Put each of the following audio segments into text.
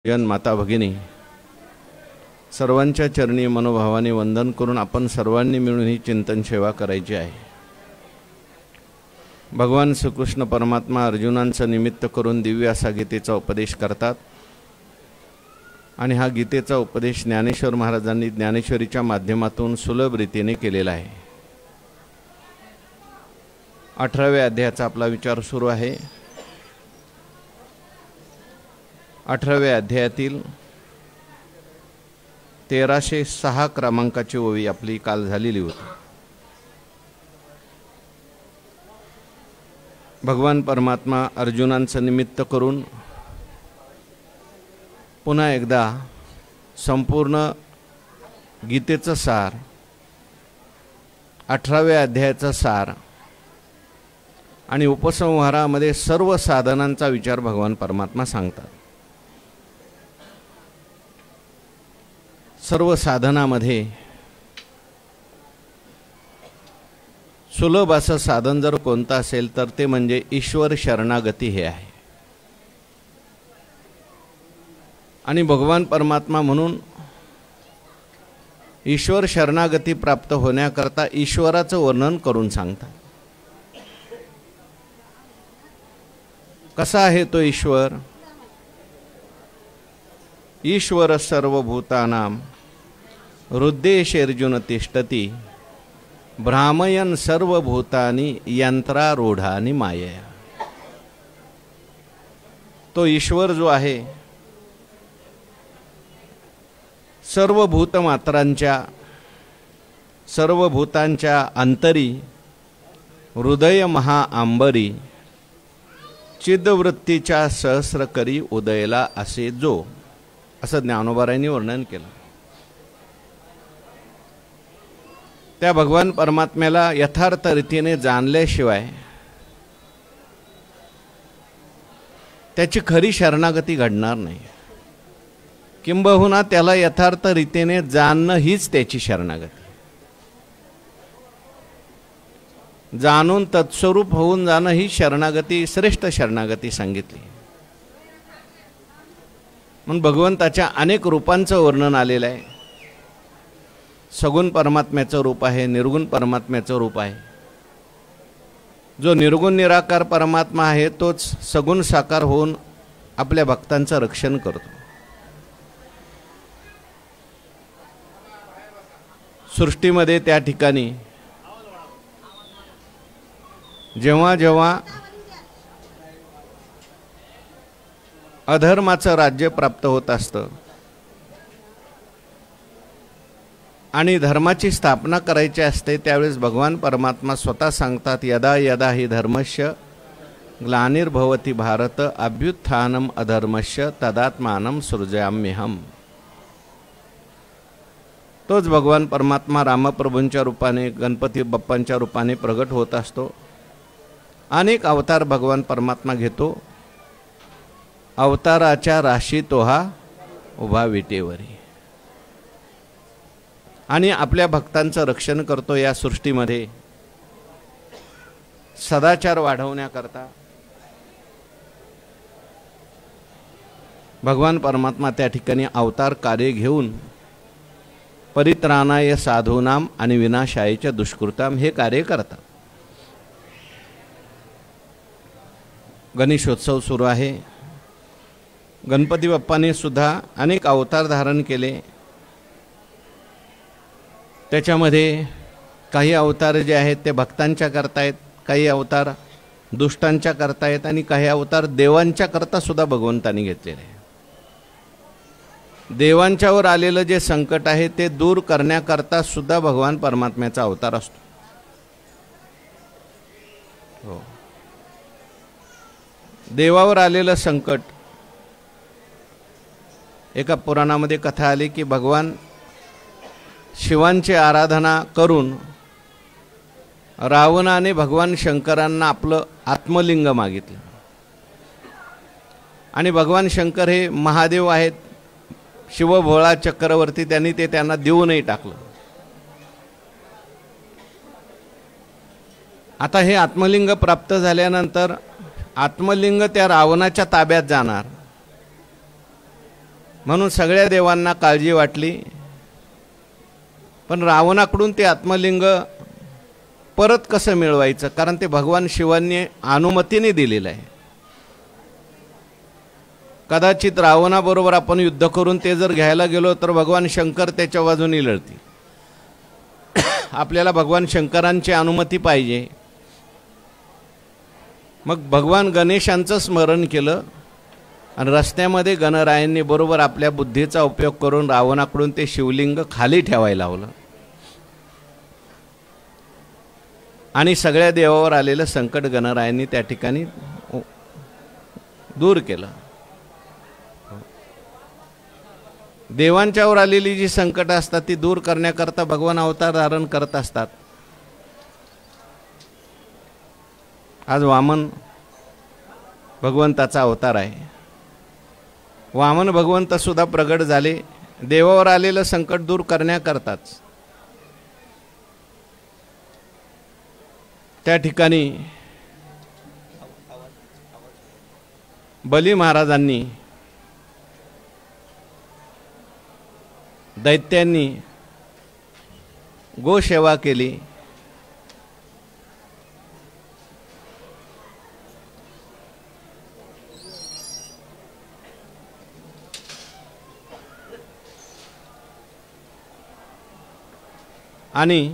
जन माता भगिनी सर्वांच्या चरणी मनोभावाने वंदन करून आपण सर्वांनी मिळून ही चिंतन सेवा करायची आहे। भगवान श्रीकृष्ण परमात्मा अर्जुनांचं निमित्त करून दिव्य असा गीतेचा उपदेश करतात आणि हा गीतेचा उपदेश ज्ञानेश्वर महाराजांनी ज्ञानेश्वरीच्या माध्यमातून सुलभ रीतीने केलेला आहे। 18व्या अध्यायाचा आपला विचार सुरू आहे। 18व्या अध्यायातील 1306 क्रमांकाची ओवी आपली काल झालेली होती। भगवान परमात्मा अर्जुनांचं निमित्त करून पुन्हा एकदा संपूर्ण गीतेचं सार 18व्या अध्यायाचं सार आणि उपसंहारामध्ये सर्व साधनांचा विचार भगवान परमात्मा सांगतात। सर्व साधनामध्ये सुलभ असं साधन जर कोणतं असेल तर ते म्हणजे ईश्वर शरणागती हे आहे। आणि भगवान परमात्मा म्हणून ईश्वर शरणागती प्राप्त होण्याकरता ईश्वराचं वर्णन करून सांगतात। कसा आहे तो ईश्वर? ईश्वर सर्वभूतानां हृदयेषु तिष्ठति भ्रामयन् सर्वभूतानि यंत्रारूढानि मायया। तो ईश्वर जो आहे सर्वभूतांच्या अंतरी हृदय महाआंबरी चिदवृत्तीच्या सहस्रकरी उदयला असे जो, असं ज्ञानोबारायांनी वर्णन केलं। त्या भगवान परमात्म्याला यथार्थ रीतीने जाणल्याशिवाय त्याची खरी शरणागती घडणार नाही। किंबहुना त्याला यथार्थ रीतीने जाणणं हीच त्याची शरणागती। जाणून तत्स्वरूप होऊन जाणं ही शरणागती, श्रेष्ठ शरणागती सांगितली। म्हणून भगवंताच्या अनेक रूपांचं वर्णन आलेलं आहे। सगुण परमात्म्याचं रूप आहे, निर्गुण परमात्म्याचं रूप आहे। जो निर्गुण निराकार परमात्मा आहे तोच सगुण साकार होऊन आपल्या भक्तांचं रक्षण करतो। सृष्टीमध्ये त्या ठिकाणी जेव्हा जेव्हा अधर्माचं राज्य प्राप्त होत असतं आणि धर्माची स्थापना करायची असते त्यावेळेस भगवान परमात्मा स्वतः सांगतात, यदा यदा हि धर्मस्य ग्लानिर्भवति भारत अभ्युत्थानम अधर्मस्य तदात्मानं सृजाम्यहम। तोच भगवान परमात्मा रामप्रभूंच्या रूपाने, गणपती बाप्पांच्या रूपाने प्रगट होत असतो। अनेक अवतार भगवान परमात्मा घेतो। अवताराच्या राशी तोहा उभा विटेवरी आणि आपल्या भक्तांचं रक्षण करतो। या सृष्टीमध्ये सदाचार वाढवण्याकरता भगवान परमात्मा त्या ठिकाणी अवतार कार्य घेऊन परित्राणाय साधूनाम आणि विनाशायच्या दुष्कृताम हे कार्य करतात। गणेशोत्सव सुरू आहे। गणपती बाप्पाने सुद्धा अनेक अवतार धारण केले। त्याच्यामध्ये काही अवतार जे आहेत ते भक्तांच्या करता आहेत, काही अवतार दुष्टांच्या करता आहेत आणि काही अवतार देवांच्या करता सुद्धा भगवंतांनी घेतलेले आहे। देवांच्यावर आलेलं जे संकट आहे ते दूर करण्याकरता सुद्धा भगवान परमात्म्याचा अवतार असतो। हो, देवावर आलेलं संकट, एका पुराणामध्ये कथा आली की भगवान शिवांची आराधना करून रावणाने भगवान शंकरांना आपलं आत्मलिंग मागितलं आणि भगवान शंकर हे महादेव आहेत, शिवभोळा चक्रवर्ती, त्यांनी ते त्यांना देऊनही टाकलं। आता हे आत्मलिंग प्राप्त झाल्यानंतर आत्मलिंग त्या रावणाच्या ताब्यात जाणार म्हणून सगळ्या देवांना काळजी वाटली, पण रावणाकडून ते आत्मलिंग परत कसं मिळवायचं, कारण ते भगवान शिवांनी अनुमतीने दिलेलं आहे. कदाचित रावणाबरोबर आपण युद्ध करून ते जर घ्यायला गेलो तर भगवान शंकर त्याच्या बाजूने लढतील. आपल्याला भगवान शंकरांची अनुमती पाहिजे. मग भगवान गणेशांचं स्मरण केलं आणि रस्त्यामध्ये गणरायांनी बरोबर आपल्या बुद्धीचा उपयोग करून रावणाकडून ते शिवलिंग खाली ठेवायला लावलं आणि सगळ्या देवावर आलेलं संकट गणरायांनी त्या ठिकाणी दूर केलं. देवांच्यावर आलेली जी संकट असतात ती दूर करण्याकरता भगवान अवतार धारण करत असतात. आज वामन भगवंताचा अवतार आहे. वामन भगवंत सुद्धा प्रगट झाले देवावर आलेलं संकट दूर करण्याकरताच. त्या ठिकाणी बली महाराजांनी दैत्यांनी गोसेवा केली. आणि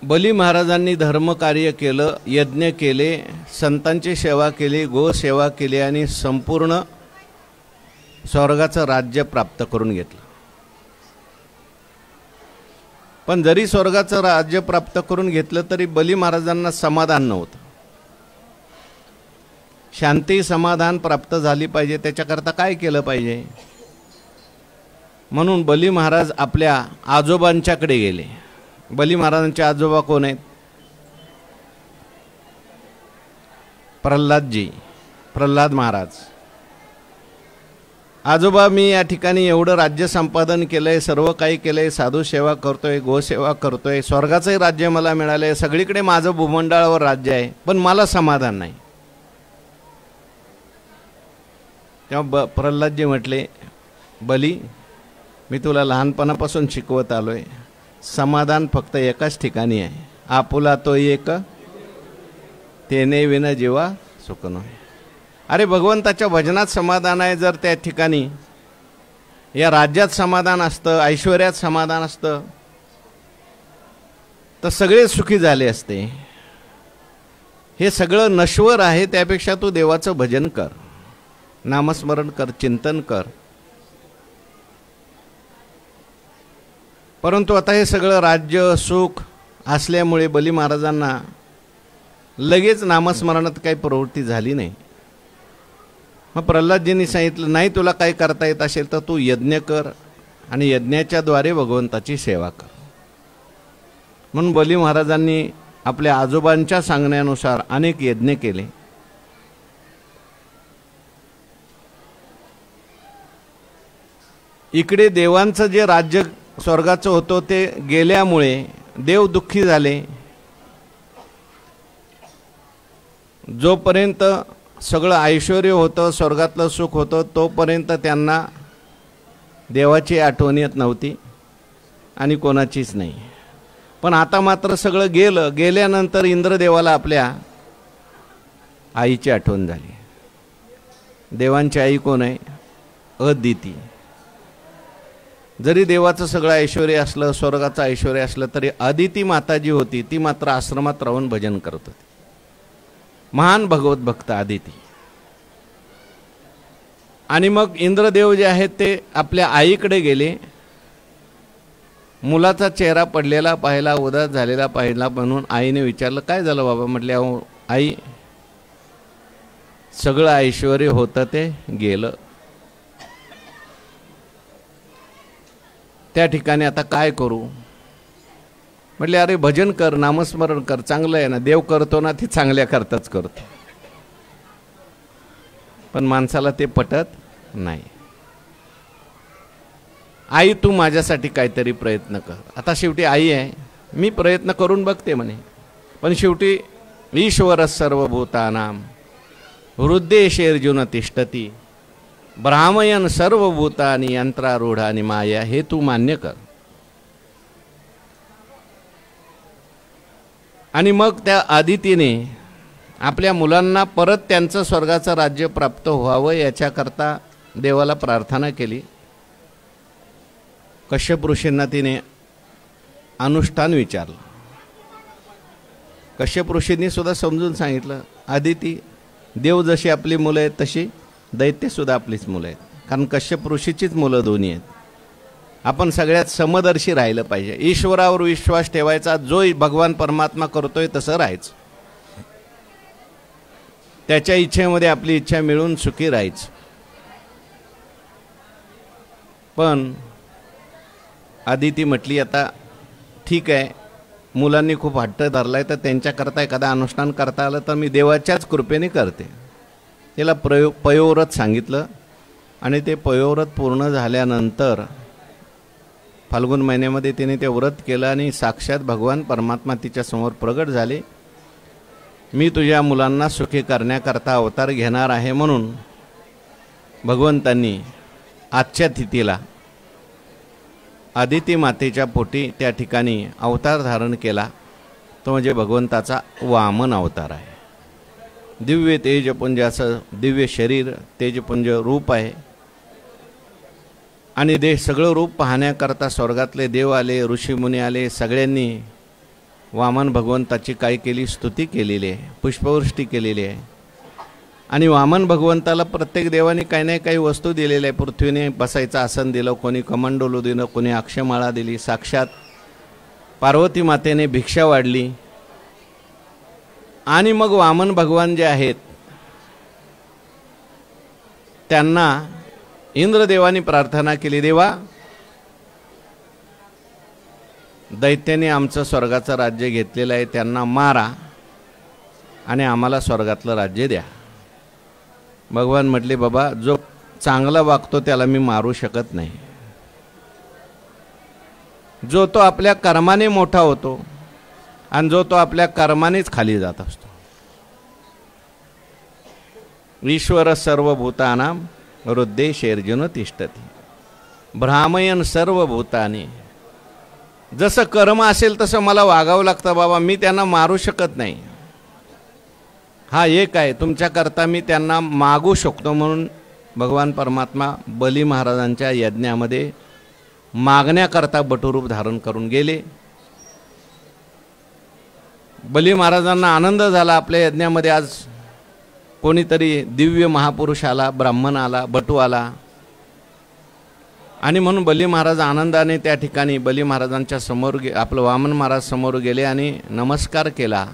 बली महाराजांनी धर्मकार्य केलं, यज्ञ केले, संतांची सेवा केली, गोसेवा केली आणि संपूर्ण स्वर्गाचं राज्य प्राप्त करून घेतलं. पण जरी स्वर्गाचं राज्य प्राप्त करून घेतलं तरी बली महाराजांना समाधान नव्हतं. शांती समाधान प्राप्त झाली पाहिजे, त्याच्याकरता काय केलं पाहिजे. म्हणून बली महाराज आपल्या आजोबांच्याकडे गेले. बली महाराजांचे आजोबा कोण आहेत? प्रल्हादजी, प्रल्हाद महाराज. आजोबा, मी या ठिकाणी एवढं राज्य संपादन केलंय, सर्व काही केलंय, साधू सेवा करतोय, गोसेवा करतोय, स्वर्गाचंही राज्य मला मिळालंय, सगळीकडे माझं भूमंडळावर राज्य आहे, पण मला समाधान नाही. तेव्हा प्रल्हादजी म्हटले, बली, मी तुला लहानपणापासून शिकवत आलोय, समाधान फक्त एकाच ठिकाणी आहे. आपुला तो एक, तेने विना जीवा सुख नये. अरे भगवंताच्या भजनात समाधान आहे. जर त्या ठिकाणी या राज्यात समाधान असतं, ऐश्वर्यात समाधान असतं, तर सगळे सुखी झाले असते. हे सगळं नश्वर आहे. त्यापेक्षा तू देवाचं भजन कर, नामस्मरण कर, चिंतन कर. परंतु आता हे सगळं राज्य सुख असल्यामुळे बली महाराजांना लगेच नामस्मरणात काही प्रवृत्ती झाली नाही. मग प्रल्हादजींनी सांगितलं, नाही तुला काय करता येत असेल तर तू यज्ञ कर आणि यज्ञाच्या द्वारे भगवंताची सेवा कर. म्हणून बली महाराजांनी आपल्या आजोबांच्या सांगण्यानुसार अनेक यज्ञ केले. इकडे देवांचं जे राज्य स्वर्गाचं होतं ते गेल्यामुळे देव दुःखी झाले. जोपर्यंत सगळं ऐश्वर होतं, स्वर्गातलं सुख होतं, तोपर्यंत त्यांना देवाची आठवण येत नव्हती आणि कोणाचीच नाही. पण आता मात्र सगळं गेलं. गेल्यानंतर इंद्रदेवाला आपल्या आईची आठवण झाली. देवांची आई कोण आहे? अदिती. जरी देवाचं सगळं ऐश्वर असलं, स्वर्गाचं ऐश्वर असलं, तरी अदिती माता जी होती ती मात्र आश्रमात राहून भजन करत होती. महान भगवत भक्त अदिती. आणि मग इंद्रदेव जे आहेत ते आपल्या आईकडे गेले. मुलाचा चेहरा पडलेला पाहिला, उदास झालेला पाहिला. म्हणून आईने विचारलं, काय झालं बाबा? म्हटले, अहो आई, सगळं ऐश्वर होतं ते गेलं. त्या ठिकाणी आता काय करू? म्हटले, अरे भजन कर, नामस्मरण कर, चांगलं आहे ना. देव करतो ना, ते चांगल्या करताच करतो. पण माणसाला ते पटत नाही. आई, तू माझ्यासाठी काहीतरी प्रयत्न कर. आता शेवटी आई आहे, मी प्रयत्न करून बघते म्हणे, पण शेवटी ईश्वर सर्वभूतानां हृद्देशेर्जुन तिष्ठती ब्राह्मयन सर्वभूतानि यंत्रारूढानि माया, हे तू मान्य कर. आणि मग त्या आदितीने आपल्या मुलांना परत त्यांचं स्वर्गाचं राज्य प्राप्त व्हावं याच्याकरता देवाला प्रार्थना केली. कश्यप ऋषींना तिने अनुष्ठान विचारलं. कश्यप ऋषींनी सुद्धा समजून सांगितलं, आदिती, देव जशी आपली मुलं आहेत तशी दैत्यसुद्धा आपलीच मुलं आहेत. कारण कश्यप ऋषीचीच मुलं दोन्ही आहेत. आपण सगळ्यात समदर्शी राहिलं पाहिजे. ईश्वरावर विश्वास ठेवायचा. जो भगवान परमात्मा करतोय तसं राहायचं. त्याच्या इच्छेमध्ये आपली इच्छा मिळून सुखी राहायचं. पण आदिती म्हटली, आता ठीक आहे, मुलांनी खूप हट्ट धरलाय तर त्यांच्याकरता एखादा अनुष्ठान करता आलं तर मी देवाच्याच कृपेने करते. तिला पयोव्रत सांगितलं आणि ते पयोव्रत पूर्ण झाल्यानंतर फाल्गुन महिन्यामध्ये तिने ते व्रत केलं आणि साक्षात भगवान परमात्मा तिच्यासमोर प्रगट झाले. मी तुझ्या मुलांना सुखी करण्याकरता अवतार घेणार आहे म्हणून भगवंतांनी आजच्या तिथीला आदिती मातेच्या पोटी त्या ठिकाणी अवतार धारण केला. तो म्हणजे भगवंताचा वामन अवतार आहे. दिव्य तेजपुंजाचं दिव्य शरीर, तेजपुंज रूप आहे. आणि सगळं रूप पाहण्याकरता स्वर्गातले देव आले, ऋषीमुनी आले. सगळ्यांनी वामन भगवंताची काय केली, स्तुती केलेली आहे, पुष्पवृष्टी केलेली आहे. आणि वामन भगवंताला प्रत्येक देवाने काही ना काही वस्तू दिलेल्या आहे. पृथ्वीने बसायचं आसन दिलं, कोणी कमंडलू दिलं, कोणी अक्षमाळा दिली. साक्षात पार्वती मातेने भिक्षा वाढली. आणि मग वामन भगवान जे आहेत त्यांना इंद्रदेवानी प्रार्थना केली, देवा, दैत्याने आमचं स्वर्गाचं राज्य घेतलेलं आहे, त्यांना मारा आणि आम्हाला स्वर्गातलं राज्य द्या. भगवान म्हटले, बाबा, जो चांगला वागतो त्याला मी मारू शकत नाही. जो तो आपल्या कर्माने मोठा होतो आणि जो तो आपल्या कर्मानेच खाली जात असतो. ईश्वर सर्वभूतानां हृद्देशेर्जुन तिष्ठती ब्राह्मयन सर्वभूतानि. जसं कर्म असेल तसं मला वागावं लागतं बाबा. मी त्यांना मारू शकत नाही. हा एक आहे, तुमच्याकरता मी त्यांना मागू शकतो. म्हणून भगवान परमात्मा बली महाराजांच्या यज्ञामध्ये मागण्याकरता बटुरूप धारण करून गेले. बली महाराजांना आनंद झाला, आपल्या यज्ञामध्ये आज कोणीतरी दिव्य महापुरुष आला, ब्राह्मण आला, बटू आला. आणि म्हणून बली महाराज आनंदाने त्या ठिकाणी बली महाराजांच्या समोर आपलं वामन महाराज समोर गेले आणि नमस्कार केला.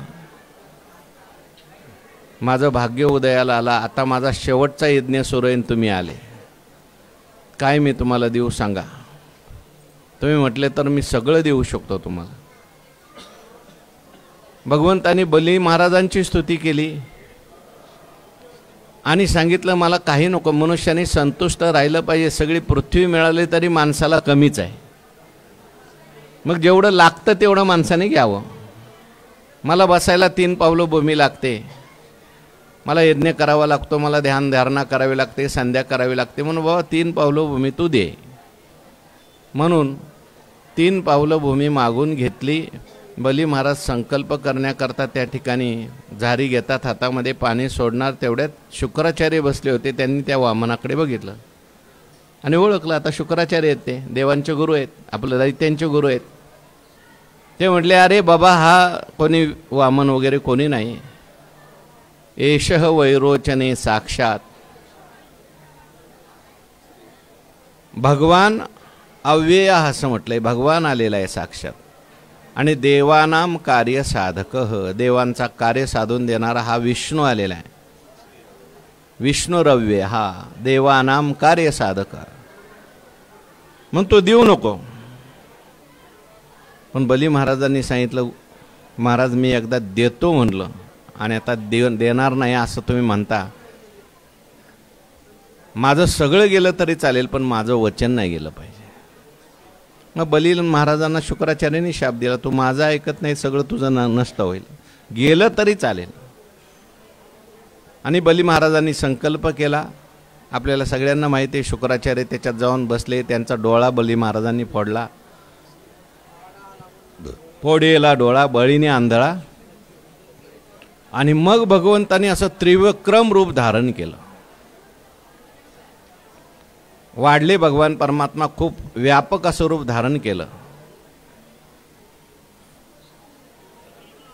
माझं भाग्य उदयाला आला, आता माझा शेवटचा यज्ञ सुरू आहे, तुम्ही आले, काय मी तुम्हाला देऊ सांगा. तुम्ही म्हटले तर मी सगळं देऊ शकतो तुम्हाला. भगवंतानी बली महाराजांची स्तुती केली आणि सांगितलं, मला काही नको, मनुष्याने संतुष्ट राहिलं पाहिजे. सगळी पृथ्वी मिळाली तरी माणसाला कमीच आहे. मग जेवढं लागतं तेवढं माणसाने घ्यावं. मला बसायला 3 पावलं भूमी लागते, मला यज्ञ करावा लागतो, मला ध्यानधारणा करावी लागते, संध्या करावी लागते. म्हणून बाबा 3 पावलं भूमी तू दे. म्हणून 3 पावलं भूमी मागून घेतली. बली महाराज संकल्प करण्याकरता त्या ठिकाणी झारी घेतात, हातामध्ये पाणी सोडणार. तेवढ्यात शुक्राचार्य बसले होते. त्यांनी त्या वामनाकडे बघितलं आणि ओळखलं, आता शुक्राचार्य आहेत, ते देवांचे गुरु आहेत, आपल्या दैत्यांचे गुरु आहेत. ते म्हटले, अरे बाबा, हा कोणी वामन वगैरे कोणी नाही, एषः वैरोचने साक्षात भगवान अव्यय असं म्हटलंय. भगवान आलेला आहे साक्षात. आणि देवानाम कार्य साधक, देवांचा कार्य साधून देणारा हा विष्णू आलेला आहे. विष्णुरव्य हा देवानाम कार्य साधक. म्हणून तो देऊ नको. पण बली महाराजांनी सांगितलं, महाराज मी एकदा देतो म्हणलं आणि आता देणार नाही असं तुम्ही म्हणता. माझं सगळं गेलं तरी चालेल, पण माझं वचन नाही गेलं पाहिजे. मग बली महाराजांना शुक्राचार्यांनी शाप दिला, तू माझा ऐकत नाही, सगळं तुझं नष्ट होईल. गेलं तरी चालेल. आणि बली महाराजांनी संकल्प केला. आपल्याला सगळ्यांना माहिती आहे, शुक्राचार्य त्याच्यात जाऊन बसले, त्यांचा डोळा बली महाराजांनी फोडला. फोडेला डोळा बळीने आंधळा. आणि मग भगवंतानी असं त्रिविक्रम रूप धारण केलं. वाढले भगवान परमात्मा, खूप व्यापक असं रूप धारण केलं.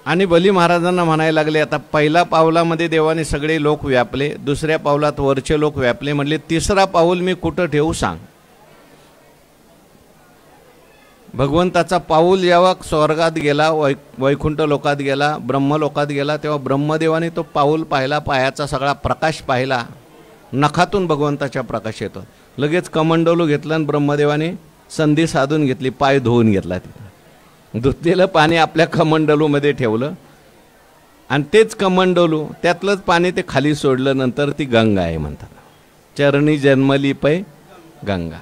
आणि बली महाराजांना म्हणायला लागले, आता पहिल्या पावलामध्ये देवाने सगळे लोक व्यापले, दुसऱ्या पावलात वरचे लोक व्यापले, म्हणले तिसरा पाऊल मी कुठं ठेवू सांग. भगवंताचा पाऊल जेव्हा स्वर्गात गेला, वैकुंठ लोकात गेला, ब्रह्मलोकात गेला, तेव्हा ब्रह्मदेवाने तो पाऊल पाहिला, पायाचा सगळा प्रकाश पाहिला. नखातून भगवंताचा प्रकाश येतो. लगेच कमंडलू घेतलं आणि ब्रह्मदेवाने संधी साधून घेतली, पाय धुवून घेतला. तिथं धुतलेलं पाणी आपल्या कमंडलूमध्ये ठेवलं आणि तेच कमंडलू त्यातलंच पाणी ते खाली सोडलं. नंतर ती गंगा आहे म्हणतात. चरणी जन्मली पै गंगा.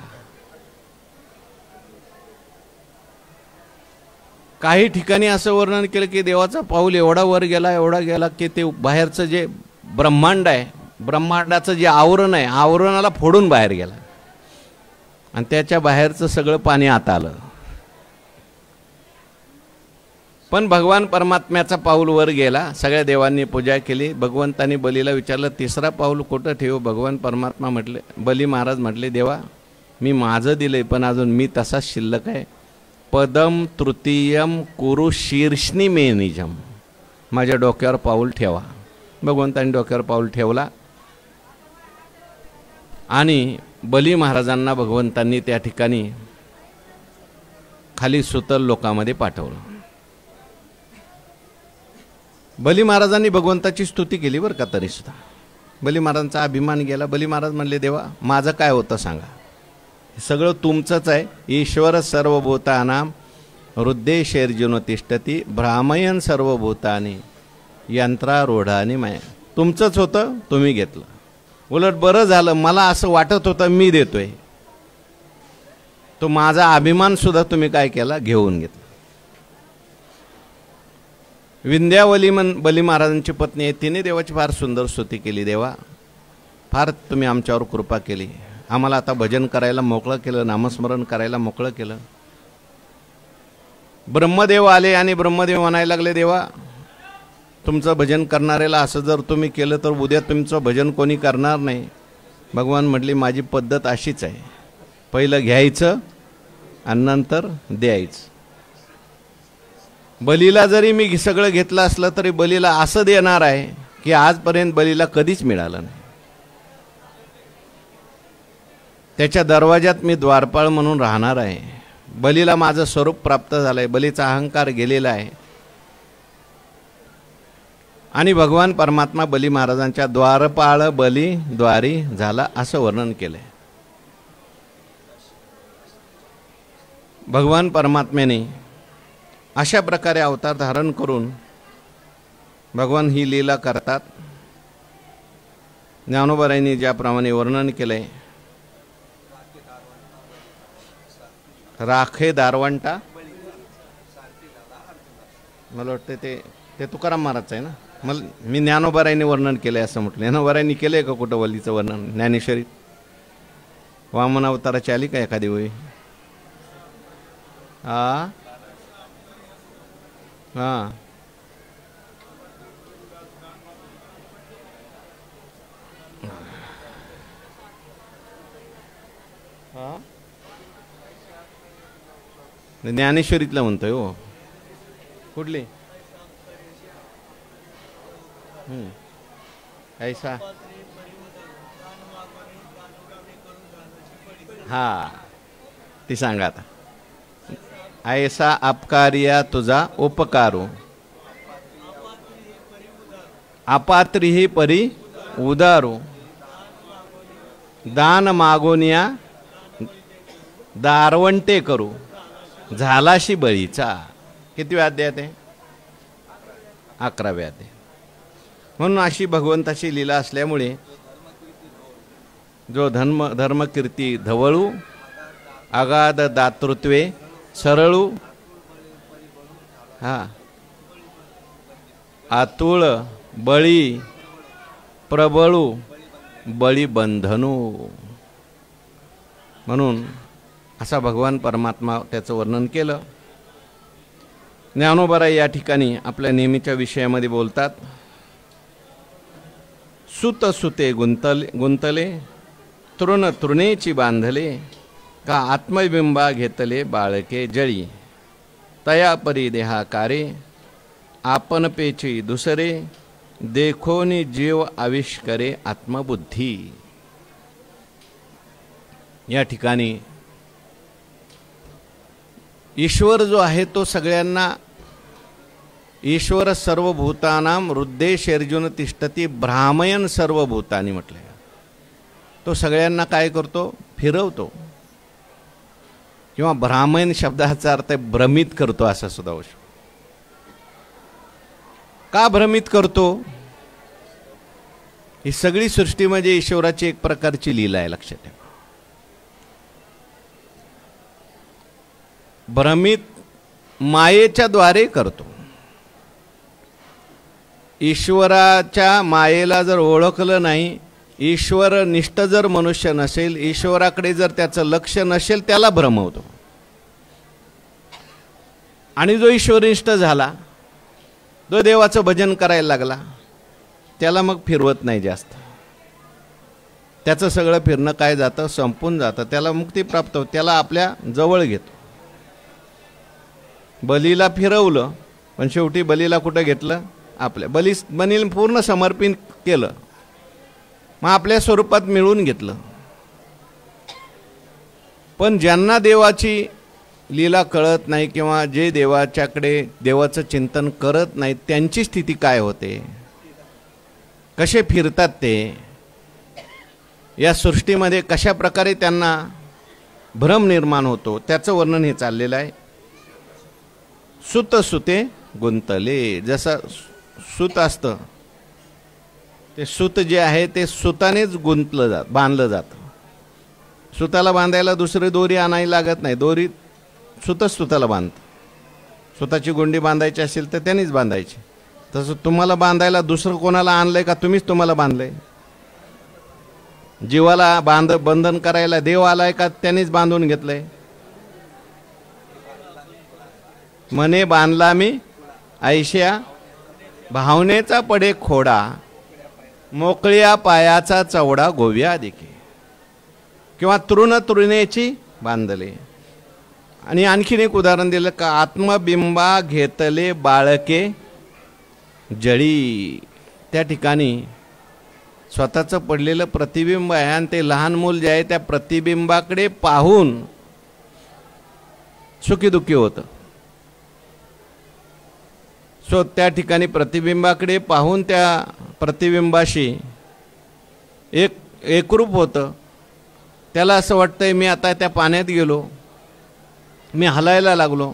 काही ठिकाणी असं वर्णन केलं की देवाचा पाऊल एवढा वर गेला, एवढा गेला की ते बाहेरचं जे ब्रह्मांड आहे, ब्रह्मांडाचं जे आवरण आहे, आवरणाला फोडून बाहेर गेला आणि त्याच्या बाहेरचं सगळं पाणी आत आलं. पण भगवान परमात्म्याचा पाऊल वर गेला. सगळ्या देवांनी पूजा केली. भगवंतांनी बलीला विचारलं, तिसरा पाऊल कुठं ठेवू. भगवान परमात्मा म्हटले, बली महाराज म्हटले, देवा मी माझं दिलंय पण अजून मी तसाच शिल्लक आहे. पदम तृतीयम कुरु शीर्षनी मे निजम. माझ्या डोक्यावर पाऊल ठेवा. भगवंतांनी डोक्यावर पाऊल ठेवला आणि बली महाराजांना भगवंतांनी त्या ठिकाणी खाली सुतल लोकांमध्ये पाठवलं. बली महाराजांनी भगवंताची स्तुती केली बरं का. तरी सुद्धा बली महाराजांचा अभिमान गेला. बली महाराज म्हणले, देवा माझं काय होतं सांगा. सगळं तुमचंच आहे. ईश्वर सर्वभूतानां हृदयेषर्जुन तिष्ठती भ्रामयन सर्वभूतानि यंत्रारूढानि माया. तुमचंच होतं, तुम्ही घेतलं. उलट बरं झालं, मला असं वाटत होतं मी देतोय, तो माझा अभिमान सुद्धा तुम्ही काय केला, घेऊन घेतला. विंध्यावली बली महाराजांची पत्नी आहे, तिने देवाची फार सुंदर स्तुती केली. देवा फार तुम्ही आमच्यावर कृपा केली. आम्हाला आता भजन करायला मोकळं केलं, नामस्मरण करायला मोकळं केलं. ब्रह्मदेव आले आणि ब्रह्मदेव म्हणायला लागले, देवा तुमचं भजन करणाऱ्याला असं जर तुम्ही केलं तर उद्या तुमचं भजन कोणी करणार नाही. भगवान म्हटले, माझी पद्धत अशीच आहे, पहिलं घ्यायचं आणि नंतर द्यायचं. बलीला जरी मी सगळं घेतलं असलं तरी बलीला असं देणार आहे की आजपर्यंत बलीला कधीच मिळालं नाही. त्याच्या दरवाजात मी द्वारपाळ म्हणून राहणार आहे. बलीला माझं स्वरूप प्राप्त झालंय, बलीचा अहंकार गेलेला आहे. आणि भगवान परमात्मा बली महाराजांच्या द्वारपाळ बली द्वारी झाला असं वर्णन केलंय. भगवान परमात्म्याने अशा प्रकारे अवतार धारण करून भगवान ही लीला करतात. ज्ञानोबारायांनी ज्याप्रमाणे वर्णन केलंय, राखे दारवंटा, मला वाटतं ते तुकाराम महाराजचं आहे ना. मी ज्ञानोबारायांनी वर्णन केलंय असं म्हटलं. ज्ञानोबारायांनी केलंय का कुठं वलीचं वर्णन ज्ञानेश्वरीत? वामन अवताराची आली का एखादी वही? हा हा ज्ञानेश्वरीतलं म्हणतोय हो. कुठली? ऐसा हा ती सांगा आता. ऐसा अपकारिया तुझा उपकारो, अपात्री ही परी उदारो, दान मागोनिया दारवंटे करू, झालाशी बळीचा. किती अध्याय ते? 11व्या अध्याय. म्हणून अशी भगवंताची लीला असल्यामुळे जो धर्मकीर्ती धवळू, अगाध दातृत्वे सरळू, हा आतुळ बळी प्रबळू बळी बंधनू. म्हणून असा भगवान परमात्मा त्याचं वर्णन केलं. ज्ञानोबराय या ठिकाणी आपल्या नेहमीच्या विषयामध्ये बोलतात. सुत सुते गुंतले तृण तृणेची बांधले का आत्मबिंबा घेतले बाळके जळी तया परी देहाकारे आपण पेची दुसरे देखोनी जीव आविष्करे आत्मबुद्धी. या ठिकाणी ईश्वर जो आहे तो सगळ्यांना ईश्वर सर्वभूतानां हृदयेषर्जुन तिष्ठती भ्रामयन सर्वभूतानी म्हटलंय. तो सगळ्यांना काय करतो? फिरवतो. किंवा भ्रामयन शब्दाचा अर्थ भ्रमित करतो असा सुद्धा होऊ शकतो. का भ्रमित करतो? ही सगळी सृष्टी म्हणजे ईश्वराची एक प्रकारची लीला आहे, लक्षात ठेवा. भ्रमित मायेच्या द्वारे करतो. ईश्वराच्या मायेला जर ओळखलं नाही, ईश्वरनिष्ठ जर मनुष्य नसेल, ईश्वराकडे जर त्याचं लक्ष नसेल, त्याला भ्रमवतो. आणि जो ईश्वरनिष्ठ झाला, जो देवाचं भजन करायला लागला, त्याला मग फिरवत नाही जास्त. त्याचं सगळं फिरणं काय जातं? संपून जातं. त्याला मुक्ती प्राप्त होते. त्याला आपल्या जवळ घेतो. बलीला फिरवलं, पण शेवटी बलीला कुठं घेतलं? आपल्या बलीला पूर्ण समर्पित केलं, मग आपल्या स्वरूपात मिळवून घेतलं. पण ज्यांना देवाची लीला कळत नाही किंवा जे देवाच्याकडे देवाचं चिंतन करत नाहीत, त्यांची स्थिती काय होते? कसे फिरतात ते? या सृष्टीमध्ये कशा प्रकारे त्यांना भ्रम निर्माण होतो, त्याचं वर्णन हे चाललेलं आहे. सुत सुते गुंतले. जसं सूत असतं, ते सूत जे आहे ते सुतानेच गुंतलं बांधलं जातं. सुताला बांधायला दुसरी दोरी आणायला लागत नाही. दोरी सुतच सुताला बांधतं. सुताची गुंडी बांधायची असेल तर त्यांनीच बांधायची. तसं तुम्हाला बांधायला दुसरं कोणाला आणलंय का? तुम्हीच तुम्हाला बांधलंय. जीवाला बंधन करायला देव आलाय का? त्यांनीच बांधून घेतलंय. मने बांधला मी ऐश्या भावनेचा पडे खोडा मोकळ्या पायाचा चवडा गोव्या देखी. किंवा तृण तृणेची बांधले. आणि आणखीन एक उदाहरण दिलं का आत्मबिंबा घेतले बाळके जळी. त्या ठिकाणी स्वतःचं पडलेलं प्रतिबिंब आहे आणि ते लहान मूल जे आहे त्या प्रतिबिंबाकडे पाहून सुखीदुःखी होतं. सो त्या ठिकाणी प्रतिबिंबाकडे पाहून त्या प्रतिबिंबाशी एकरूप होतं. त्याला असं वाटतंय मी आता त्या पाण्यात गेलो, मी हलायला लागलो.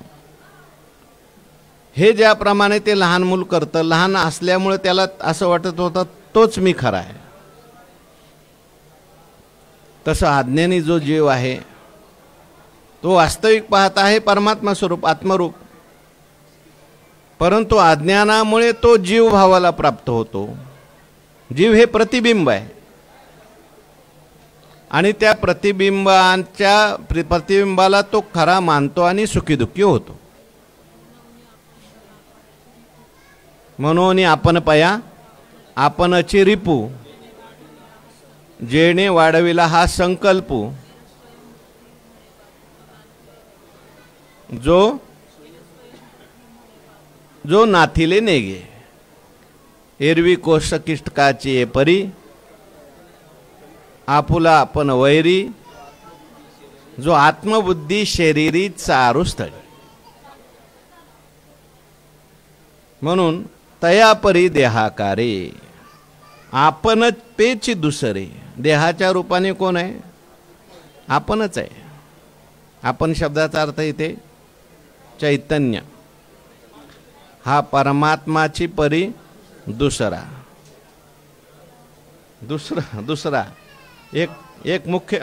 हे ज्याप्रमाणे ते लहान मूल करतं, लहान असल्यामुळे त्याला असं वाटत होतं तोच मी खरा आहे. तसं अज्ञानी जो जीव आहे तो वास्तविक पाहत आहे परमात्मा स्वरूप आत्मरूप, परंतु अज्ञानामुळे तो जीव भावाला प्राप्त होतो. जीव हे प्रतिबिंब आहे आणि त्या प्रतिबिंबाला तो खरा मानतो आणि सुखीदुःखी होतो. म्हणून आपण पया आपणची रिपू जेणे वाढविला हा संकल्प जो नाथिले नेगे एरवी कोश किष्टकाची परी आपुला आपण वैरी जो आत्मबुद्धी शरीरी चारू स्थळी. म्हणून तया परी देहाकारे आपणच पेची दुसरे. देहाच्या रूपाने कोण आहे? आपणच आहे. आपण शब्दाचा अर्थ इथे चैतन्य. हा परमात्माची परी दुसरा एक मुख्य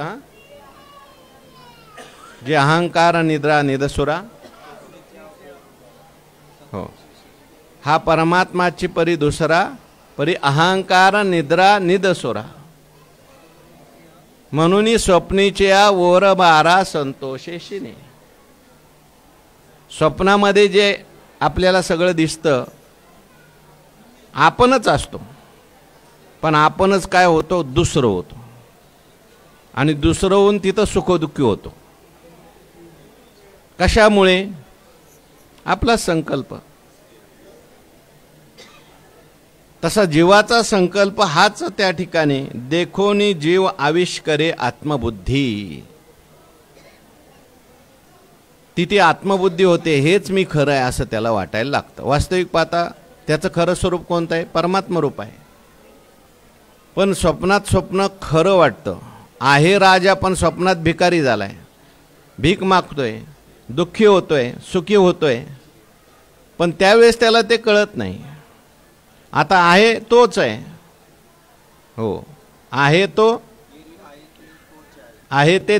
जे अहंकार निद्रा निदसुरा हो हा परमात्माची परी दुसरा, परी अहंकार निद्रा निदसोरा. म्हणून स्वप्नीच्या ओर बारा संतोषेशिने. स्वप्नामध्ये जे आपल्याला सगळं दिसतं आपणच असतो, पण आपणच काय होतो, दुसरं होतो. आणि दुसरं होऊन तिथं सुखदुःखी होतो. कशामुळे? आपला संकल्प. तसा जीवाचा संकल्प हाच त्या ठिकाणी देखोनी जीव आविष्करे आत्मबुद्धी. तिथे आत्मबुद्धी होते, हेच मी खरं आहे असं त्याला वाटायला लागतं. वास्तविक पाहता त्याचं खरं स्वरूप कोणतं आहे? परमात्मा रूप आहे. पण स्वप्नात स्वप्न खरं वाटतं. आहे राजा पण स्वप्नात भिकारी झालाय, भीक मागतोय, दुःखी होतोय, सुखी होतोय, पण त्यावेळेस त्याला ते कळत नाही. आता आहे तोच आहे. हो, आहे तो आहे, ते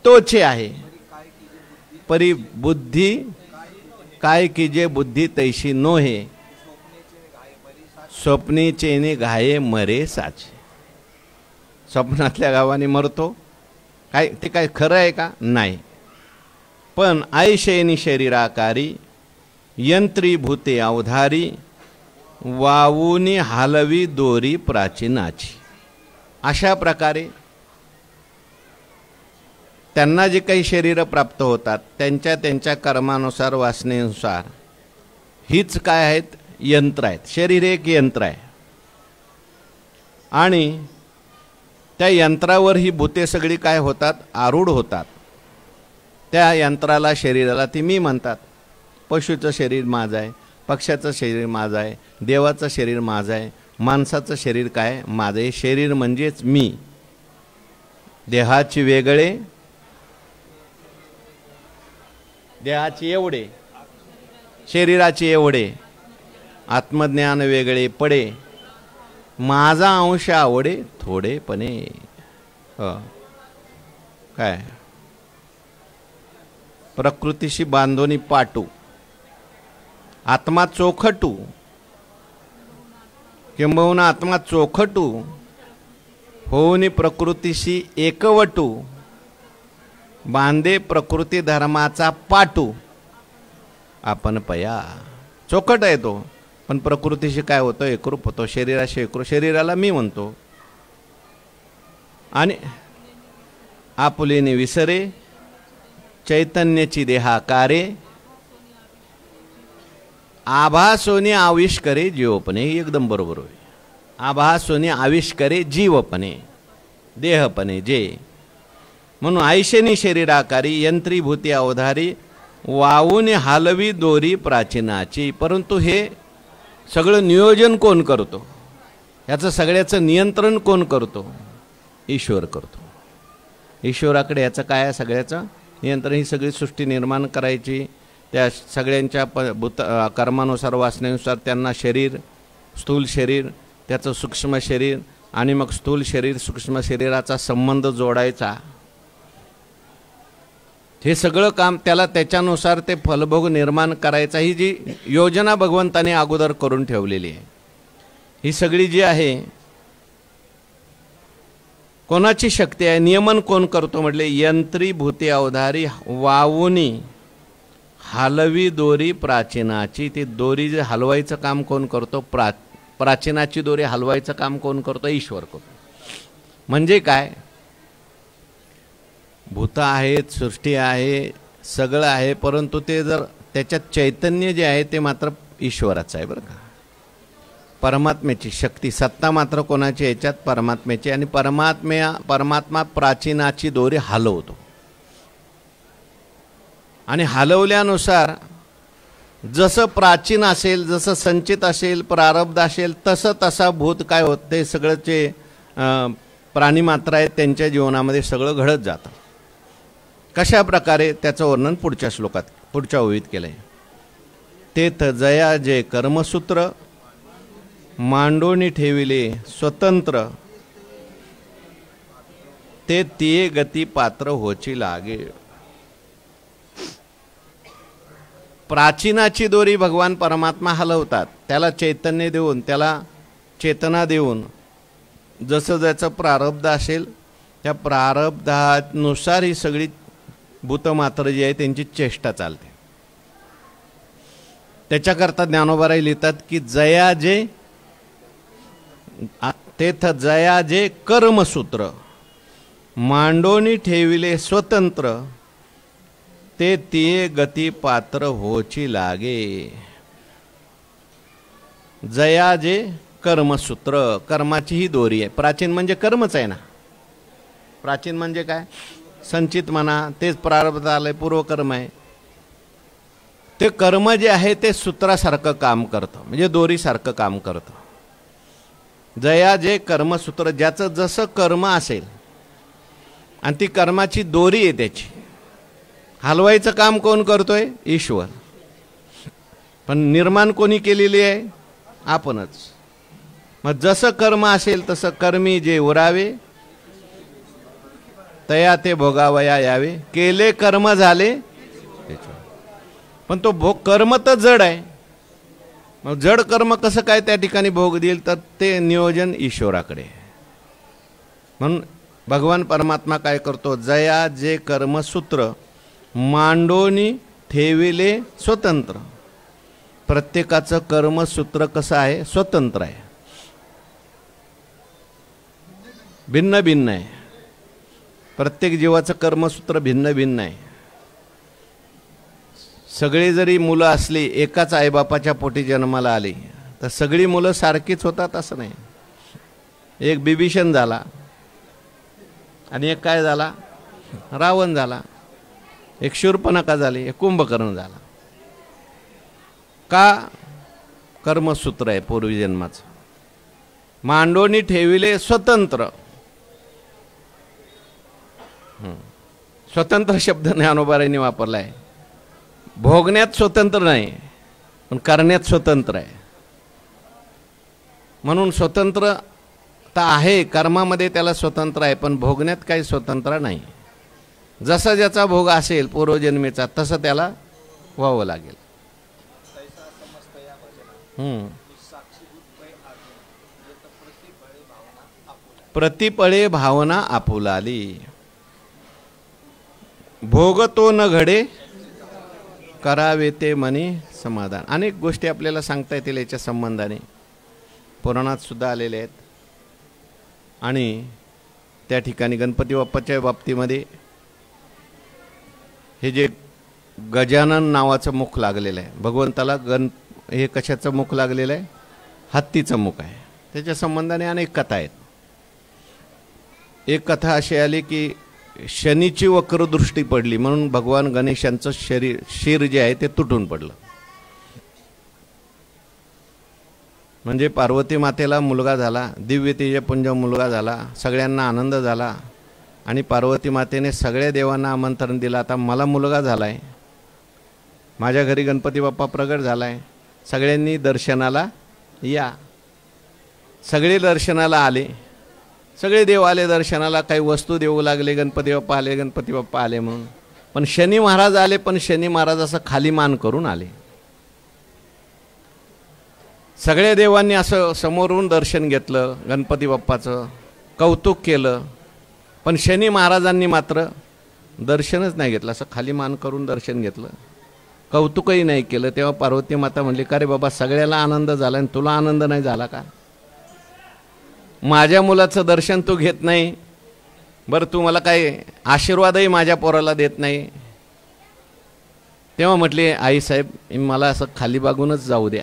तोचे आहे. परी बुद्धी काय कीजे बुद्धी तैशी नोहे, स्वप्नीचेने घाये मरे साचे. स्वप्नातल्या गावाने मरतो, काय ते काय खरं आहे का? नाही. पण ऐशेनी शरीराकारी यंत्री भूते अवधारी, वावूनी हालवी दोरी प्राचीनाची. अशा प्रकारे त्यांना जे काही शरीर प्राप्त होतात त्यांच्या त्यांच्या कर्मानुसार वासनेनुसार हीच काय आहेत? यंत्र आहेत. शरीर एक यंत्र आहे आणि त्या यंत्रावर ही भूते सगळी काय होतात? आरूढ होतात. त्या यंत्राला शरीराला ती मी म्हणतात. पशुचं शरीर माझं आहे, पक्ष्याचं शरीर माझं आहे, देवाचं शरीर माझं आहे, माणसाचं शरीर काय? माझं आहे. शरीर म्हणजेच मी. देहाची वेगळे, देहाची एवढे, शरीराची एवढे, आत्मज्ञान वेगळे पडे, माझा अंश आवडे थोडेपणे. काय? प्रकृतीशी बांधोनी पाटू, आत्मा चोखटू, किंबहुना आत्मा चोखटू होऊनी प्रकृतीशी एकवटू, बांधे प्रकृती धर्माचा पाटू. आपण पया चोखट आहे तो, पण प्रकृतीशी काय होतं? एकरूप होतो. शरीराशी एकरूप, शरीराला मी म्हणतो. आणि आपुलेने विसरे चैतन्याची देहाकारे, आभासोनी आविष्करे जीवपणे. एकदम बरोबर होय. आभासोनी आविष्करे जीवपणे, देहपणे जे. म्हणून ऐशेनी शरीराकारी यंत्रीभूती अवधारी, वावून हालवी दोरी प्राचीनाची. परंतु हे सगळं नियोजन कोण करतो? याचं सगळ्याचं नियंत्रण कोण करतो? ईश्वर करतो. ईश्वराकडे याचं काय आहे? सगळ्याचं नियंत्रण. ही सगळी सृष्टी निर्माण करायची, त्या सगळ्यांच्या कर्मानुसार वासनेनुसार त्यांना शरीर, स्थूल शरीर, त्याचं सूक्ष्म शरीर, आणि मग स्थूल शरीर सूक्ष्म शरीराचा संबंध जोडायचा. हे सगळं काम त्याला त्याच्यानुसार ते फलभोग निर्माण करायचा. ही जी योजना भगवंताने अगोदर करून ठेवलेली आहे, ही सगळी जी आहे कोणाची शक्ती आहे? नियमन कोण करतो म्हटले? यंत्रीभूती अवधारी, वावुनी हालवी दोरी प्राचीनाची. ती दोरी जे हलवायचं काम कोण करतो? प्राचीनाची दोरी हलवायचं काम कोण करतो? ईश्वर करतो. म्हणजे काय? भूत आहेत, सृष्टी आहे, सगळं आहे, परंतु ते जर त्याच्यात चैतन्य जे आहे ते मात्र ईश्वराचं आहे बरं का. परमात्म्याची शक्ती, सत्ता मात्र कोणाची? याच्यात परमात्म्याची. आणि परमात्मा प्राचीनाची दोरी हलवतो. आणि हलवल्यानुसार जसं प्राचीन असेल, जसं संचित असेल, प्रारब्ध असेल, तसं तसा भूत काय होत, ते सगळंचे प्राणीमात्र आहेत त्यांच्या जीवनामध्ये सगळं घडत जातं. कशा प्रकारे? त्याचं वर्णन पुढच्या श्लोकात, पुढच्या ओळीत केलंय. तेथ जया जे कर्मसूत्र, मांडोनी ठेविले स्वतंत्र, ते तिये गती पात्र होची लागे. प्राचीनाची दोरी भगवान परमात्मा हलवतात, त्याला चैतन्य देऊन, त्याला चेतना देऊन, जसं ज्याचं प्रारब्ध असेल त्या प्रारब्धानुसार ही सगळी भूतमात्र जी आहे त्यांची चेष्टा चालते. त्याच्याकरता ज्ञानोबाराय लिहितात की जया जे तेथ जया जे कर्मसूत्र मांडोनी ठेविले स्वतंत्र ते तिये गती पात्र होची लागे. जया जे कर्मसूत्र, कर्माची ही दोरी आहे. प्राचीन म्हणजे कर्मच आहे ना. प्राचीन म्हणजे काय? संचित म्हणा, तेच प्रारब्ध आलंय, पूर्वकर्म आहे. ते कर्म जे आहे ते सूत्रासारखं काम करतं, म्हणजे दोरीसारखं काम करतं. जया जे कर्मसूत्र, ज्याचं जसं कर्म असेल आणि ती कर्माची दोरी आहे त्याची, हलवायचं काम कोण करतोय? ईश्वर. पण निर्माण कोणी केलेली आहे? आपणच. मग जसं कर्म असेल तसं कर्मी जे उरावे तया ते भोगावया यावे. केले कर्म झाले. पण तो भोग कर्म तर जड आहे. मग जड कर्म कसं काय त्या ठिकाणी भोग देईल? तर ते नियोजन ईश्वराकडे. म्हणून भगवान परमात्मा काय करतो? जया जे कर्मसूत्र मांडोनी ठेविले स्वतंत्र. प्रत्येकाचं कर्मसूत्र कसं आहे? स्वतंत्र आहे, भिन्न भिन्न आहे. प्रत्येक जीवाचं कर्मसूत्र भिन्न भिन्न आहे. सगळी जरी मुलं असली, एकाच आईबापाच्या पोटी जन्माला आली, तर सगळी मुलं सारखीच होतात असं नाही. एक बिभीषण झाला आणि एक काय झाला? रावण झाला. एक शूर्पणखा झाली, एक कुंभकर्ण झाला. का? कर्मसूत्र आहे पूर्वजन्माचं. मांडोनी ठेविले स्वतंत्र. स्वतंत्र शब्द ज्ञानोबारायांनी वापरला आहे. भोगण्यात स्वतंत्र नाही, पण करण्यात स्वतंत्र आहे. म्हणून स्वतंत्रता आहे, कर्मामध्ये त्याला स्वतंत्र आहे, पण भोगण्यात काही स्वतंत्र नाही. जसा ज्याचा भोग असेल पूर्वजन्मेचा तसं त्याला व्हावं लागेल. प्रतिपळे भावना आपुलाली. भोग तो न घडे करावे ते मनी समाधान. अनेक गोष्टी आपल्याला सांगता येतील याच्या संबंधाने, पुराणात सुद्धा आलेल्या आहेत. आणि त्या ठिकाणी गणपती बाप्पाच्या बाबतीमध्ये हे जे गजानन नावाचं मुख लागलेलं आहे भगवंताला, हे कशाचं मुख लागलेलं आहे? हत्तीचं मुख आहे. त्याच्या संबंधाने अनेक कथा आहेत. एक कथा अशी आली की शनीची वक्रदृष्टी पडली म्हणून भगवान गणेशांचं शिर जे आहे ते तुटून पडलं. म्हणजे पार्वती मातेला मुलगा झाला, दिव्य तेजपुंज मुलगा झाला, सगळ्यांना आनंद झाला. आणि पार्वती मातेने सगळ्या देवांना आमंत्रण दिलं, आता मला मुलगा झालाय, माझ्या घरी गणपती बाप्पा प्रगट झालाय, सगळ्यांनी दर्शनाला या. सगळे दर्शनाला आले, सगळे देव आले दर्शनाला. काही वस्तू देऊ लागले, गणपती बाप्पा आले, गणपती बाप्पा आले म्हणून. पण शनी महाराज आले, पण शनी महाराज असं खाली मान करून आले. सगळ्या देवांनी असं समोरून दर्शन घेतलं, गणपती बाप्पाचं कौतुक केलं. पण शनी महाराजांनी मात्र दर्शनच नाही घेतलं, असं खाली मान करून दर्शन घेतलं, कौतुकही नाही केलं. तेव्हा पार्वती माता म्हणली, का रे बाबा, सगळ्याला आनंद झाला आणि तुला आनंद नाही झाला का? माझ्या मुलाचं दर्शन तू घेत नाही, बरं तू मला काय आशीर्वादही माझ्या पोराला देत नाही. तेव्हा म्हटली, आईसाहेब मला असं खाली बागूनच जाऊ द्या,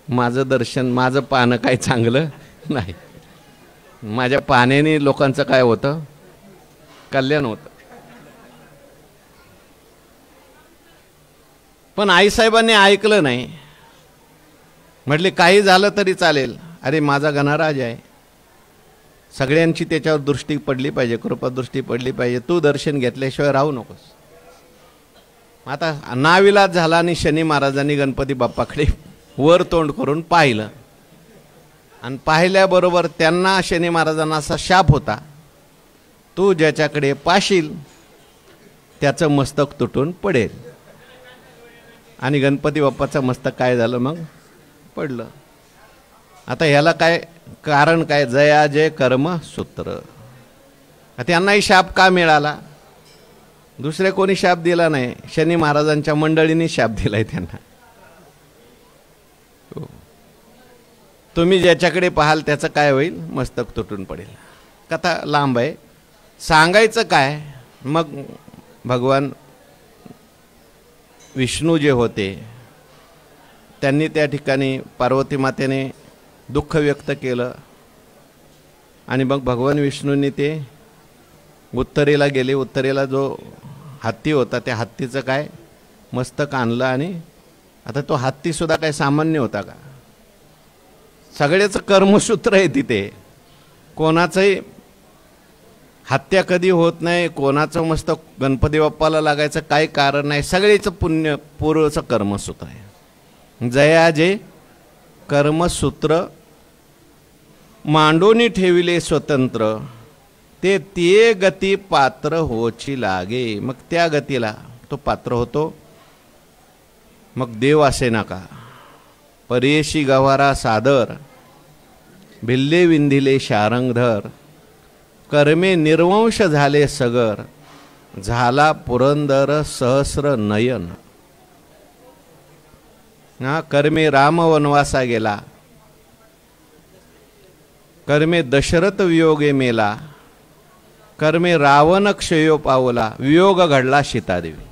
माझं दर्शन, माझं पाहणं काही चांगलं नाही. माझ्या पाहण्याने लोकांचं काय होतं? कल्याण होतं. पण आईसाहेबांनी ऐकलं नाही. म्हटले काही झालं तरी चालेल, अरे माझा गणराज आहे, सगळ्यांची त्याच्यावर दृष्टी पडली पाहिजे, कृपादृष्टी पडली पाहिजे, तू दर्शन घेतल्याशिवाय राहू नकोस. आता नाविलाज झाला आणि शनी महाराजांनी गणपती बाप्पाकडे वर तोंड करून पाहिलं. आणि पाहिल्याबरोबर त्यांना, शनी महाराजांना असा शाप होता, तू ज्याच्याकडे पाशील त्याचं मस्तक तुटून पडेल. आणि गणपती बाप्पाचं मस्तक काय झालं? मग पडलं. आता ह्याला काय कारण काय? जया जय कर्मसूत्र. त्यांनाही शाप का मिळाला? दुसरे कोणी शाप दिला नाही, शनी महाराजांच्या मंडळींनी शाप दिलाय त्यांना. तुम्ही ज्याच्याकडे पाहाल त्याचं काय होईल? मस्तक तुटून पडेल. कथा लांब आहे, सांगायचं काय? मग भगवान विष्णू जे होते त्यांनी त्या ठिकाणी पार्वती मातेने दुःख व्यक्त केलं आणि मग भगवान विष्णूंनी ते उत्तरेला गेले. उत्तरेला जो हत्ती होता त्या हत्तीचं काय मस्तक आणलं. आणि आता तो हत्तीसुद्धा काय सामान्य होता का? सगळ्याचं कर्मसूत्र आहे तिथे. कोणाचंही हत्या कधी होत नाही, कोणाचं मस्तक गणपती बाप्पाला लागायचं काही कारण नाही. सगळेचं पुण्य पूर्वचं कर्मसूत्र आहे. जया जे कर्मसूत्र मांडोनी ठेविले स्वतंत्र, ते गती पात्र होची लागे. मग त्या गतीला तो पात्र होतो. मग देव असे नका. परेशी गवारा सादर, भिल्ले विंधिले शारंगधर, कर्मे निर्वंश झाले सगर, झाला पुरंदर सहस्र नयन. कर्मे राम वनवासा गेला, कर्मे दशरथ वियोगे मेला, कर्मे रावण क्षयो पावला, वियोग घडला सीतादेवी.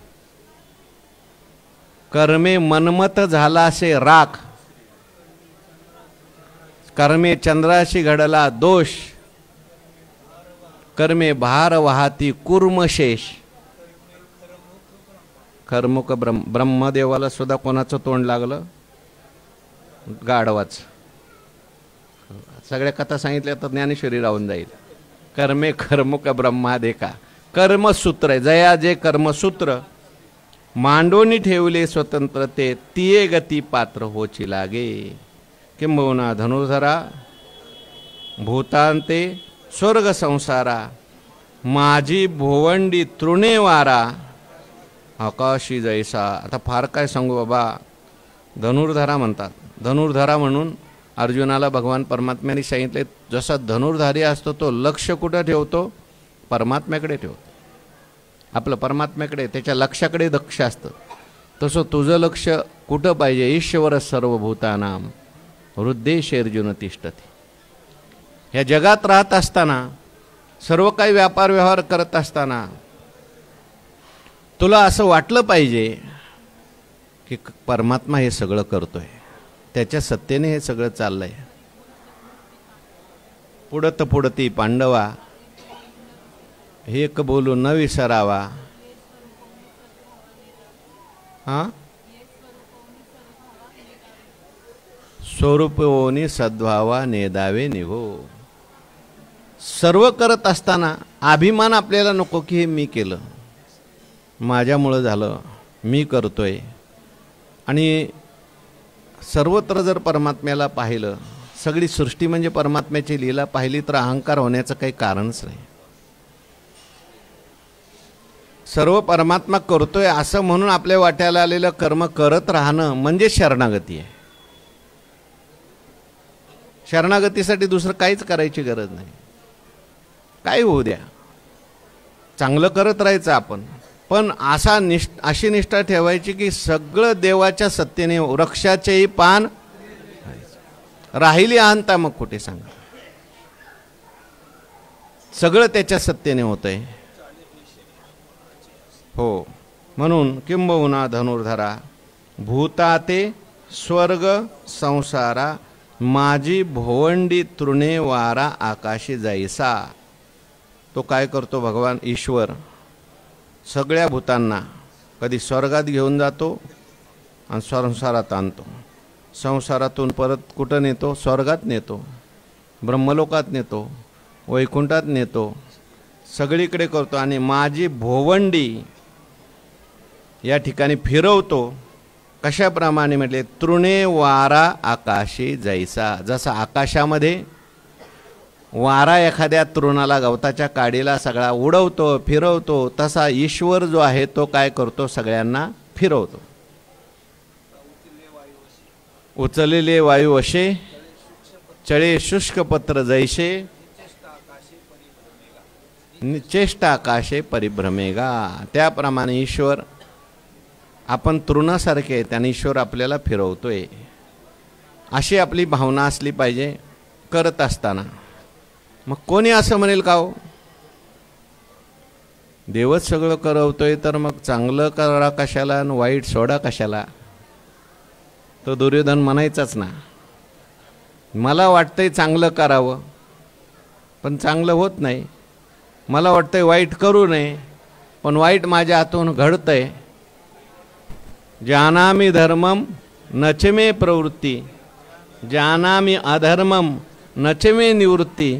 कर्मे मनमत झाला असे राख, कर्मे चंद्राशी घडला दोष, कर्मे भार वाहती कुर्मशेष. खरमुख ब्रह्मदेवाला सुद्धा कोणाचं तोंड लागलं? गाढवाच. सगळ्या कथा सांगितल्या तर ज्ञानेश्वरी राहून जाईल. कर्मे खरमुख ब्रह्मादेका. कर्मसूत्र आहे. जया जे कर्मसूत्र मांडोनी ठेवले स्वतंत्र, ते गती पात्र होची लागे. किंबहुना धनुर्धरा भूतांते स्वर्ग संसारा, माझी भोवंडी तृणे वारा आकाशी जैसा. आता फार काय सांगू बाबा. धनुर्धरा म्हणतात. धनुर्धरा म्हणून अर्जुनाला भगवान परमात्म्याने सांगितले, जसा धनुर्धारी असतो तो लक्ष कुठं ठेवतो? परमात्म्याकडे ठेवतो. आपलं परमात्म्याकडे, त्याच्या लक्षाकडे दक्ष असतं. तसं तुझं लक्ष कुठं पाहिजे? ईश्वर सर्वभूतानां हृद्देशे अर्जुन तिष्ठती. ह्या जगात राहत असताना, सर्व काही व्यापार व्यवहार करत असताना तुला असं वाटलं पाहिजे की परमात्मा हे सगळं करतोय, त्याच्या सत्तेने हे सगळं चाललंय. पुढत पुढती पांडवा, एक बोलू न विसरावा. हा, स्वरूपवोनी सद्भावा नेदावे निघो. सर्व करत असताना अभिमान आपल्याला नको की हे मी केलं, माझ्यामुळं झालं, मी करतोय. आणि सर्वत्र जर परमात्म्याला पाहिलं, सगळी सृष्टी म्हणजे परमात्म्याची लीला पाहिली, तर अहंकार होण्याचं काही कारणच नाही. सर्व परमात्मा करतोय असं म्हणून आपल्या वाट्याला आलेलं कर्म करत राहणं म्हणजे शरणागती आहे. शरणागतीसाठी दुसरं काहीच करायची गरज नाही. काय होऊ द्या, चांगलं करत राहायचं आपण, पण अशी निष्ठा ठेवायची की सगळं देवाच्या सत्तेने. वृक्षाचेही पान राहिली अहंता मग कुठे सांगा. सगळं त्याच्या सत्तेने होतंय. हो, म्हणून किंबहुना धनुर्धरा भूताते स्वर्ग संसारा, माझी भोवंडी तृणे वारा आकाशी जैसा. तो काय करतो? भगवान ईश्वर सगळ्या भूतांना कधी स्वर्गात घेऊन जातो आणि संसारात आणतो. संसारातून परत कुठं नेतो? स्वर्गात नेतो, ब्रह्मलोकात नेतो, वैकुंठात नेतो, सगळीकडे करतो. आणि माझी भोवंडी या ठिकाणी फिरवतो. कशाप्रमाणे म्हटले? तृणे वारा आकाशी जैसा. जसा आकाशामध्ये वारा एखाद्या तृणाला, गवताच्या काडीला सगळा उडवतो, फिरवतो, तसा ईश्वर जो आहे तो काय करतो? सगळ्यांना फिरवतो. उचलेले वायू असे चळे शुष्क पत्र जैसे निचेष्ट आकाशे परिभ्रमेगा। त्याप्रमाणे ईश्वर आपण तृणासारखे त्याने ईश्वर आपल्याला फिरवतोय अशी आपली भावना असली पाहिजे करत असताना। मग कोणी असं म्हणेल का हो देवच सगळं करवतोय तर मग चांगलं करा कशाला आणि वाईट सोडा कशाला? तो दुर्योधन म्हणायचाच ना, मला वाटतंय चांगलं करावं पण चांगलं होत नाही, मला वाटतंय वाईट करू नये पण वाईट माझ्या हातून घडतंय। जानामि धर्मम नच मे प्रवृत्ती जानामि अधर्मम नच मे निवृत्ती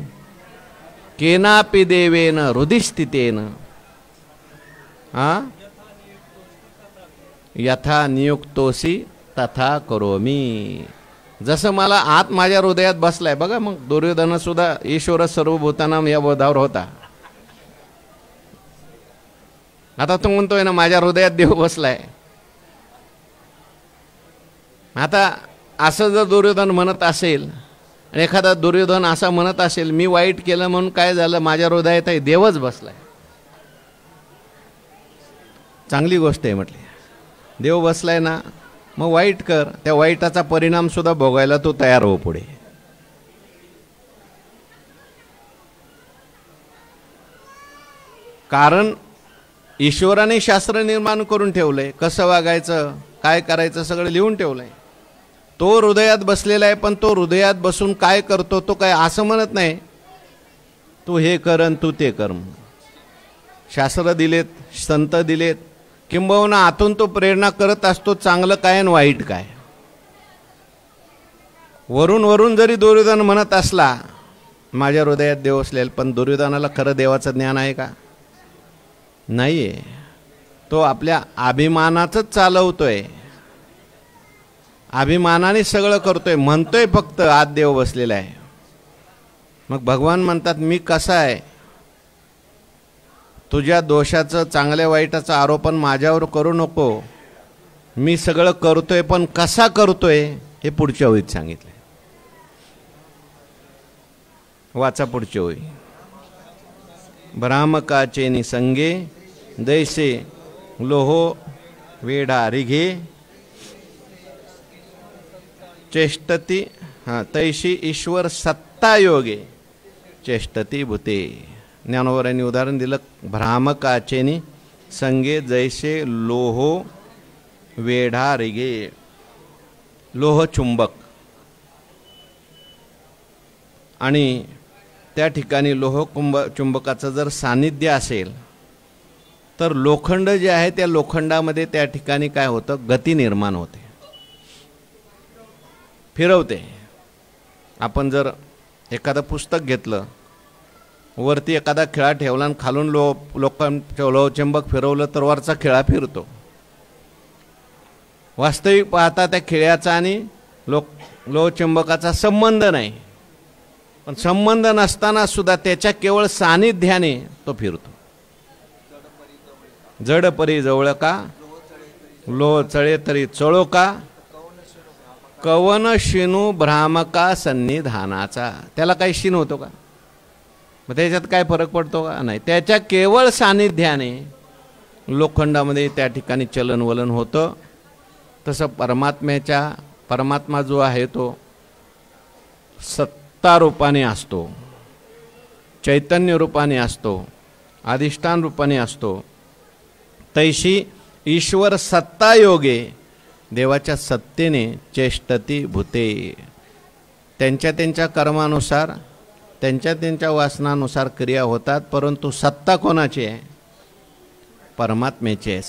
केनापि देवेन हृदिस्थितेन यथा नियुक्तोसी तथा करोमी। जसं मला आत माझ्या हृदयात बसलाय बघा। मग दुर्योधन सुद्धा ईश्वर सर्वभूतानां या बोधावर होता। आता तो म्हणतोय ना माझ्या हृदयात देव बसलाय। आता असं जर दुर्योधन म्हणत असेल आणि एखादा दुर्योधन असा म्हणत असेल मी वाईट केलं म्हणून काय झालं, माझ्या हृदयात आहे देवच बसलाय, चांगली गोष्ट आहे म्हटली। देव बसलाय ना मग वाईट कर, त्या वाईटाचा परिणाम सुद्धा भोगायला तो तयार हो पुढे। कारण ईश्वराने शास्त्र निर्माण करून ठेवलंय, कसं वागायचं काय करायचं सगळं लिहून ठेवलंय। तो हृदयात बसलेला आहे पण तो हृदयात बसून काय करतो तो काय असं म्हणत नाही तू हे कर आणि तू ते कर। शास्त्र दिलेत, संत दिलेत, किंबहुना आतून तो प्रेरणा करत असतो चांगलं काय आणि वाईट काय। वरून वरून जरी दुर्योधन म्हणत असला माझ्या हृदयात देव असलेला, पण दुर्योधनाला खरं देवाचं ज्ञान आहे का? नाहीये। तो आपल्या अभिमानाचंच चालवतोय, अभिमानाने सगळं करतोय, म्हणतोय फक्त आत देव बसलेला आहे। मग भगवान म्हणतात मी कसा आहे, तुझ्या दोषाचं चांगल्या वाईटाचं आरोपण माझ्यावर करू नको, मी सगळं करतोय पण कसा करतोय हे पुढच्या ओळीत सांगितलंय। वाचा पुढच्या ओळी। भ्रामकाचे निसंगे दैसे लोहो वेढा रिघे चेष्टती तैशी ईश्वर सत्ता योगे चेष्टती भूते। ज्ञानोबरांनी उदाहरण दिलं, भ्रामकाचेनी संगे जैसे लोहो वेढा रिगे। लोह चुंबक आणि त्या ठिकाणी लोह चुंबकाचं जर सानिध्य असेल तर लोखंड जे आहे त्या लोखंडामध्ये त्या ठिकाणी काय होतं, गती निर्माण होते, फिरवते। आपण जर एखादं पुस्तक घेतलं, वरती एखादा खिळा ठेवला आणि खालून लोहचुंबक फिरवलं तर वरचा खिळा फिरतो। वास्तविक पाहता त्या खिळ्याचा आणि लोहचुंबकाचा संबंध नाही, पण संबंध नसताना सुद्धा त्याच्या केवळ सानिध्याने तो फिरतो। जड परी जवळ का लोह चळे तरी चळो का, कवन शिनू भ्रामका सन्निधानाचा। त्याला काही शिन होतो का? मग त्याच्यात काय फरक पडतो का? नाही। त्याच्या केवळ सानिध्याने लोखंडामध्ये त्या ठिकाणी चलनवलन होतं। तसं परमात्मा जो आहे तो सत्ता रूपाने असतो, चैतन्य रूपाने असतो, अधिष्ठान रूपाने असतो। तैशी ईश्वर सत्ता योगे देवाच्या सत्तेने चेष्टती भूते। त्यांच्या कर्मानुसार त्यांच्या वासनानुसार क्रिया होतात, परंतु सत्ता कोणाची आहे? परमात्म्याची आहे।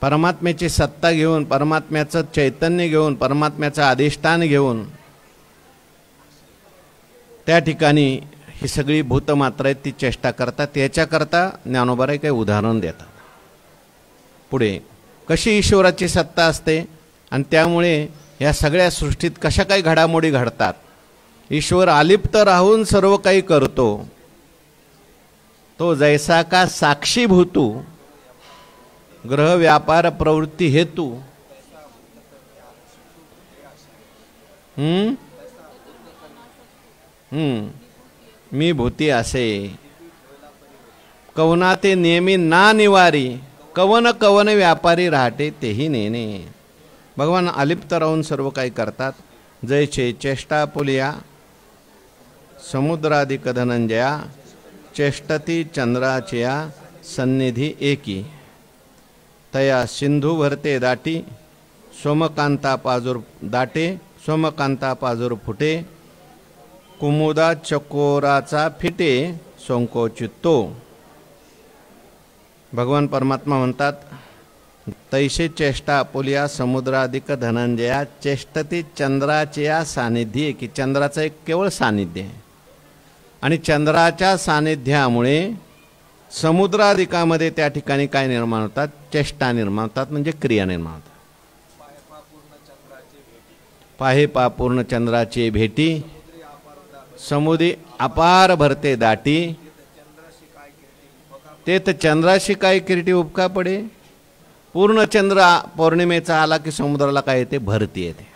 परमात्म्याची सत्ता घेऊन, परमात्म्याचं चैतन्य घेऊन, परमात्म्याचं अधिष्ठान घेऊन त्या ठिकाणी ही सगळी भूतमात्र आहेत ती चेष्टा करतात। याच्याकरता ज्ञानोबाराय काही उदाहरण देतात पुढे, कशी ईश्वराची सत्ता असते आणि त्यामुळे या सगळ्या सृष्टीत कशा काही घडामोडी घडतात। ईश्वर अलिप्त राहून सर्व काही करतो, तो जैसा का साक्षीभूतू ग्रह व्यापार प्रवृत्ती हेतू हम्म मी भूती असे कवना ते नेमी ना निवारी कवन कवन व्यापारी राहते तेही नेणे. भगवान अलिप्त राहून सर्व काही करतात. जयचे चेष्टा पुलिया समुद्राधिक धनंजया चेष्टती चंद्राचया सन्निधी एकी. तया सिंधू भरते दाटी सोमकांता पाजूर दाटे सोमकांता पाजूर फुटे कुमुदा चकोराचा फिटे संकोचितो. भगवान परमात्मा म्हणतात तैसे चेष्टा पुलिया समुद्राधिक धनंजया चेष्टती चंद्राच्या सानिध्य की चंद्राचं एक केवळ सानिध्य आहे आणि चंद्राच्या सानिध्यामुळे समुद्राधिकामध्ये त्या ठिकाणी काय निर्माण होतात चेष्टा निर्माण होतात म्हणजे क्रिया निर्माण होतात. पाहे पा पूर्ण चंद्राचे भेटी समुद्री अपार भरते दाटी ते तर चंद्राशी काय किरीटी उपका पडे. पूर्ण चंद्र पौर्णिमेचा आला की समुद्राला काय येते भरती येते.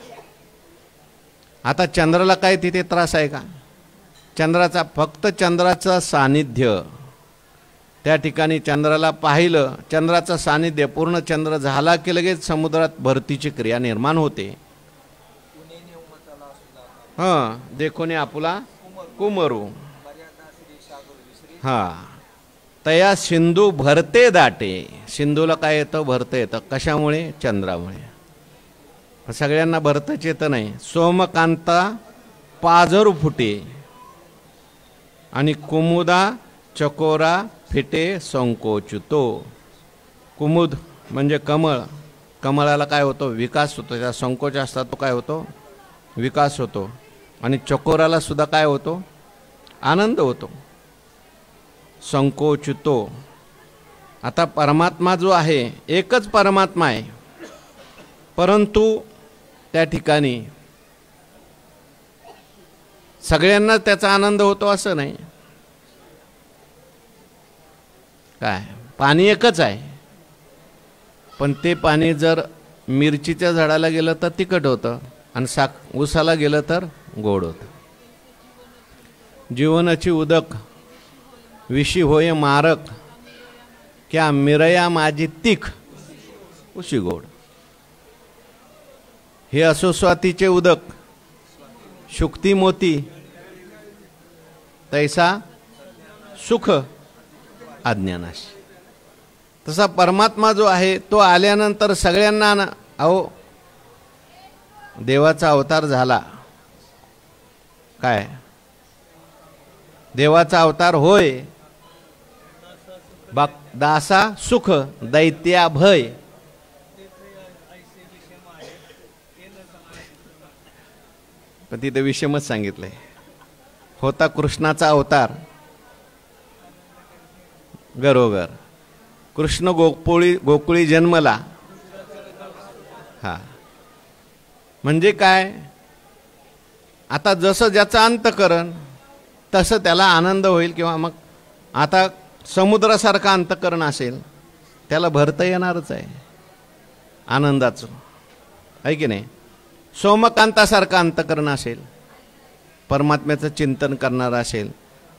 आता चंद्राला काय तिथे त्रास आहे का. चंद्राचा फक्त चंद्राचं सानिध्य त्या ठिकाणी चंद्राला पाहिलं चंद्राचं सानिध्य पूर्ण चंद्र झाला की लगेच समुद्रात भरतीची क्रिया निर्माण होते. हां देखोने आपुला कुमरू हां तया सिंधू भरते दाटे. सिंधूला काय येतं भरतं येतं कशामुळे चंद्रामुळे. सगळ्यांना भरतच येतं नाही. सोमकांता पाजर फुटे आणि कुमुदा चकोरा फिटे संकोचितो. कुमुद म्हणजे कमळ. कमळाला काय होतो विकास होतो. त्याचा संकोच असतात तो काय होतो विकास होतो. आणि चकोराला सुद्धा काय होतो आनंद होतो संकोचितो. आता परमात्मा जो आहे एकच परमात्मा आहे परंतु त्या ठिकाणी सगळ्यांना त्याचा आनंद होतो असं नाही. काय पाणी एकच आहे पण ते पाणी जर मिरचीच्या झाडाला गेलं तर तिखट होतं आणि ऊसाला गेलं तर गोड होतं. जीवनाची उदक विशी होय मारक क्या मिरया माझी तीख उशी गोड. हे असो स्वातीचे उदक शुक्ती मोती तैसा सुख अज्ञानाशी. तसा परमात्मा जो आहे तो आल्यानंतर सगळ्यांना अहो देवाचा अवतार झाला. काय देवाचा अवतार होय दासा सुख दैत्या भय. पण तिथे विषमच सांगितलंय. होता कृष्णाचा अवतार घरोघर कृष्ण गोकुळी जन्मला. हा म्हणजे काय आता जसं ज्याचं अंतकरण तसं त्याला आनंद होईल. किंवा मग आता समुद्रासारखं अंतकरण असेल त्याला भरता येणारच आहे आनंदाचं आहे की नाही. सोमकांतासारखं अंतकरण असेल परमात्म्याचं चिंतन करणार असेल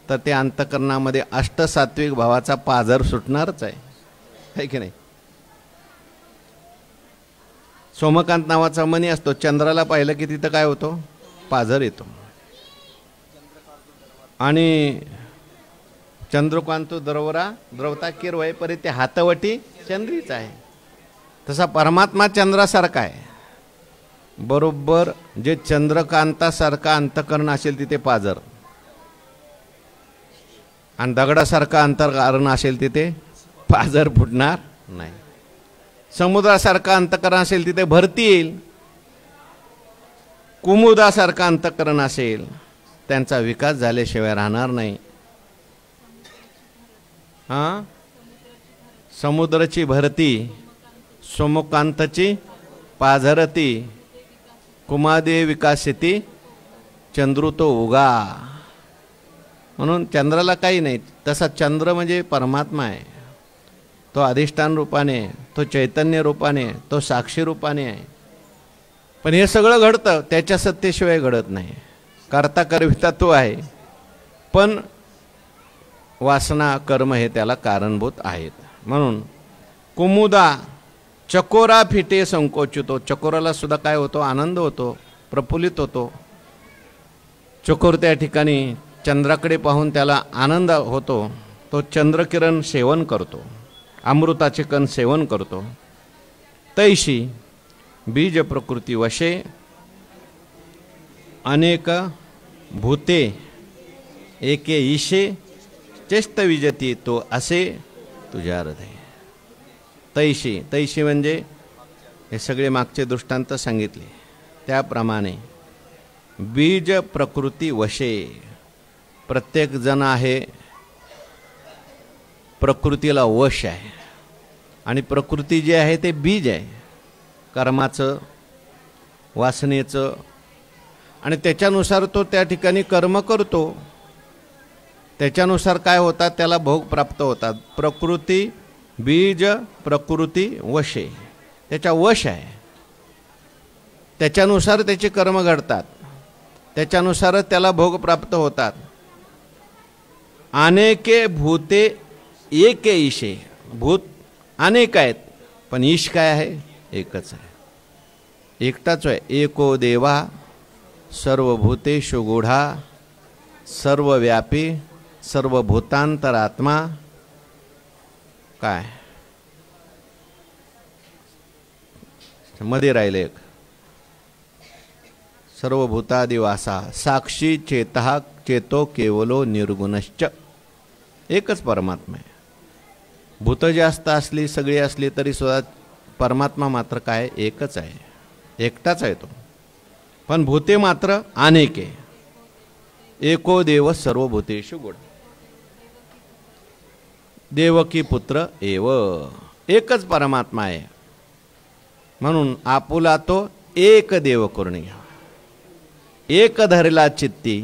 तर ते अंतकरणामध्ये अष्टसात्विक भावाचा पाझर सुटणारच आहे की नाही. सोमकांत नावाचा मणी असतो. चंद्राला पाहिलं की तिथं काय होतो पाझर येतो. आणि चंद्रकांतो द्रवरा द्रवता किरवय परी ते हातवटी चंद्रीच आहे. तसा परमात्मा चंद्रासारखा आहे. बरोबर जे चंद्रकांतासारखा अंतकरण असेल तिथे पाझर आणि दगडासारखा अंतकरण असेल तिथे पाझर फुटणार नाही. समुद्रासारखं अंतकरण असेल तिथे भरती येईल. कुमुदासारखं अंतकरण असेल त्यांचा विकास झाल्याशिवाय राहणार नाही. हां समुद्राची भरती सोमकांताची पाझरती कुमादे विकासिती चंद्रुतो उगा. म्हणून चंद्राला काही नाही. तसा चंद्र म्हणजे परमात्मा आहे. तो अधिष्ठान रूपाने तो चैतन्य रूपाने तो साक्षी रूपाने आहे. पण हे सगळं घडतं त्याच्या सत्तेशिवाय घडत नाही. करता करविता तो आहे, पण वासना कर्म हे त्याला कारणभूत आहेत. म्हणून कुमुदा चकोरा फिटे संकोचितो. चकोराला सुद्धा काय होतो? आनंद होतो, प्रफुल्लित होतो. चकोर त्या ठिकाणी चंद्राकडे पाहून त्याला आनंद होतो. तो चंद्रकिरण सेवन करतो, अमृताचे कण सेवन करतो. तैशी बीज प्रकृती वशे अनेक भूते एके ईशे चेष्ट विजती तो असे तुझ्या हृदय. तैशी, तैशी म्हणजे हे सगळे मागचे दृष्टांत सांगितले त्याप्रमाणे बीज प्रकृती वशे. प्रत्येक जण आहे प्रकृतीला वश आहे, आणि प्रकृती जी आहे ते बीज आहे कर्माचं, वासनेचं, आणि त्याच्यानुसार तो त्या ठिकाणी कर्म करतो. त्याच्यानुसार काय होतात? त्याला भोग प्राप्त होतात. प्रकृती बीज प्रकृती वशे, त्याच्या वश आहे. त्याच्यानुसार त्याचे कर्म घडतात, त्याच्यानुसारच त्याला भोग प्राप्त होतात. अनेके भूते एके ईशे. भूत अनेक आहेत, पण ईश काय आहे? एकच आहे, एकटाच आहे. एको देवा सर्वभूतेषु गूढा सर्वव्यापी सर्वभूतांतरात्मा. काय मध्ये राहिले एक, सर्वभूतादिवासा साक्षी चेतः चेतो केवलो निर्गुणश्च. एकच परमात्मा आहे. भूत जास्त असली सगळी असली तरी सुद्धा परमात्मा मात्र काय? एकच आहे, एकटाच आहे तो. पण भूते मात्र अनेक आहे. एको देव सर्वभूतेषु गुण. देवकी पुत्र एव. एकच परमात्मा आहे. म्हणून आपुला तो एक देव करून घ्या. एक धरला चित्ती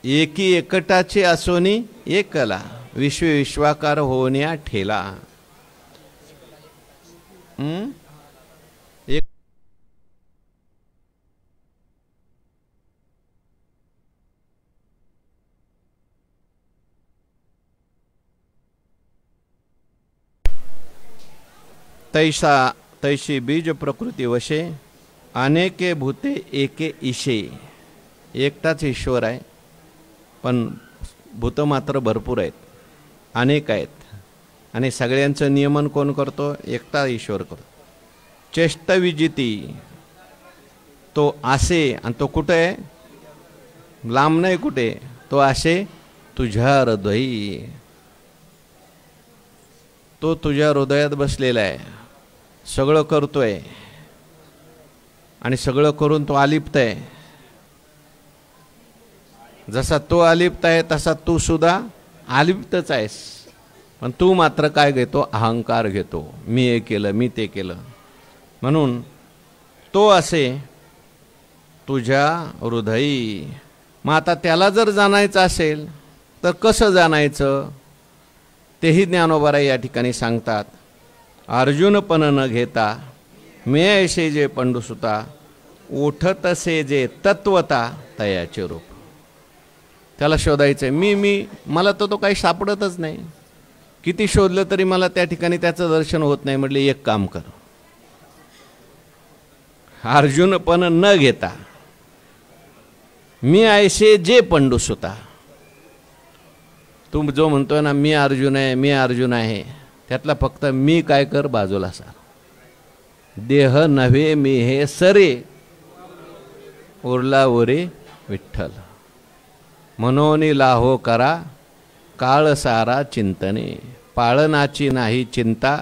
एकी एकटाचे असोनी एकला विश्व विश्वाकार होण्या ठेला. एक तैशी बीज प्रकृती वशे अनेके भूते एके ईशे. एकटाच ईश्वर आहे, पण भूत मात्र भरपूर आहेत, अनेक आहेत. आणि सगळ्यांचं नियमन कोण करतो? एकटा ईश्वर करतो. चेष्ट विजिती तो आसे, आणि तो कुठे आहे? लांब नाही कुठे, तो आसे तुझ्या हृदयी. तो तुझ्या हृदयात बसलेला आहे, सगळं करतोय, आणि सगळं करून तो अलिप्त आहे. जसा तो अलिप्त आहे तसा तू सुद्धा अलिप्तच आहेस. पण तू मात्र काय घेतो? अहंकार घेतो. मी हे केलं, मी ते केलं. म्हणून तो असे तुझ्या हृदयी. मग आता त्याला जर जाणायचं असेल तर कसं जाणायचं तेही ज्ञानोबाराय या ठिकाणी सांगतात. अर्जुन पण न घेता मे ऐसे जे पंडुसुता उठतसे जे तत्वता तयाचे रूप. त्याला शोधायचं आहे. मी मला तो काही सापडतच नाही. किती शोधलं तरी मला त्या ठिकाणी त्याचं दर्शन होत नाही. म्हटले एक काम कर, अर्जुन पण न घेता मी ऐसे जे पंडुसुता. तू जो म्हणतोय ना मी अर्जुन आहे, मी अर्जुन आहे, त्यातला फक्त मी काय कर बाजूला सार. देह नव्हे मी हे सरे उरला उरे विठ्ठल. मनोनी लाहो करा काळ सारा चिंतने. पाळनाची नाही चिंता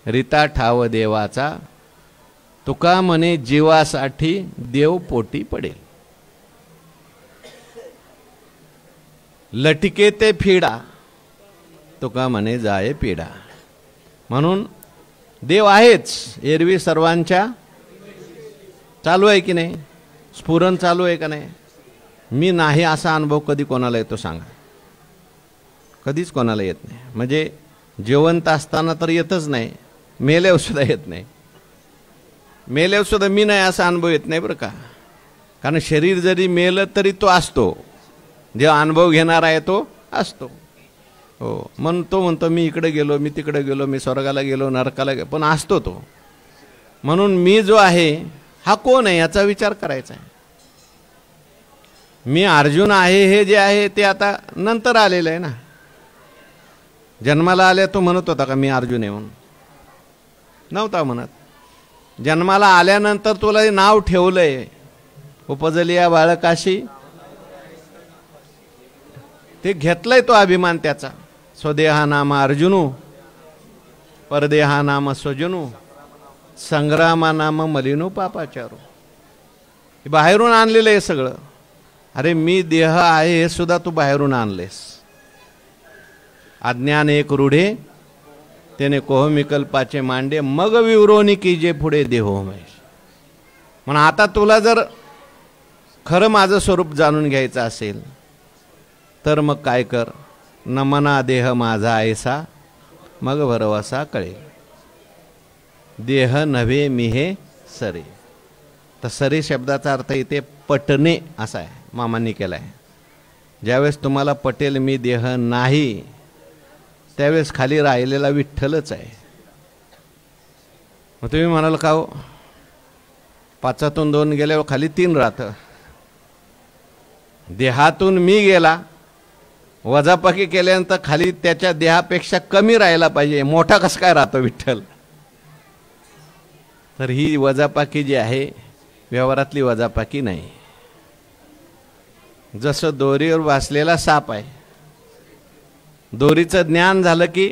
रीता ठाव देवाचा. तुका म्हणे जीवासाठी देव पोटी पडेल. लटके ते फिडा तुका म्हणे जाये पिडा. म्हणून देव आहेच एरवी सर्वांच्या. चालू आहे की नाही? स्फुरण चालू आहे का नाही? मी नाही असा अनुभव कधी कोणाला येतो सांगा? कधीच कोणाला येत नाही. म्हणजे जिवंत असताना तर येतच नाही, मेल्यावर सुद्धा येत नाही. मेल्यावर सुद्धा मी नाही असा अनुभव येत नाही बरं का. कारण शरीर जरी मेलं तरी तो असतो, जेव्हा अनुभव घेणार आहे तो असतो. हो, म्हणून तो म्हणतो मी इकडे गेलो, मी तिकडे गेलो, मी स्वर्गाला गेलो, नरकाला गेलो, पण असतो तो. म्हणून मी जो आहे हा कोण आहे याचा विचार करायचा आहे. मी अर्जुन आहे हे जे आहे ते आता नंतर आलेलं आहे ना. जन्माला आल्या तो म्हणत होता का मी अर्जुन आहे म्हणून? नव्हता म्हणत. जन्माला आल्यानंतर तुला हे नाव ठेवलंय, उपजली या बाळकाशी, ते घेतलंय तो अभिमान त्याचा. स्वदेहा नाम अर्जुनू परदेहा नाम स्वजनू संग्रामा नाम मलिनो पापाचारू. बाहेरून आणलेलं आहे सगळं. अरे मी देह आहे हे सुद्धा तू बाहेरून आणलेस. अज्ञान एक रूढे त्याने कोहमिकल्पाचे मांडे मग विवरोनी की जे पुढे देहो महेश. म्हणून आता तुला जर खरं माझं स्वरूप जाणून घ्यायचं असेल तर मग काय कर, नमना देह माझा ऐसा मग भरवसा कळेल. देह नव्हे मी हे सरे. तर सरे शब्दाचा अर्थ इथे पटणे असा आहे, मामांनी केला आहे. ज्यावेळेस तुम्हाला पटेल मी देह नाही, त्यावेळेस खाली राहिलेला विठ्ठलच आहे. मग तुम्ही म्हणाल का हो, 5तून 2 गेल्यावर खाली 3 राहतं. देहातून मी गेला, वजापाकी केल्यानंतर खाली त्याच्या देहापेक्षा कमी राहायला पाहिजे, मोठा कसं काय राहतो विठ्ठल? तर ही वजापाकी जी आहे व्यवहारातली वजापाकी नाही. जसं दोरीवर वासलेला साप आहे, दोरीचं ज्ञान झालं की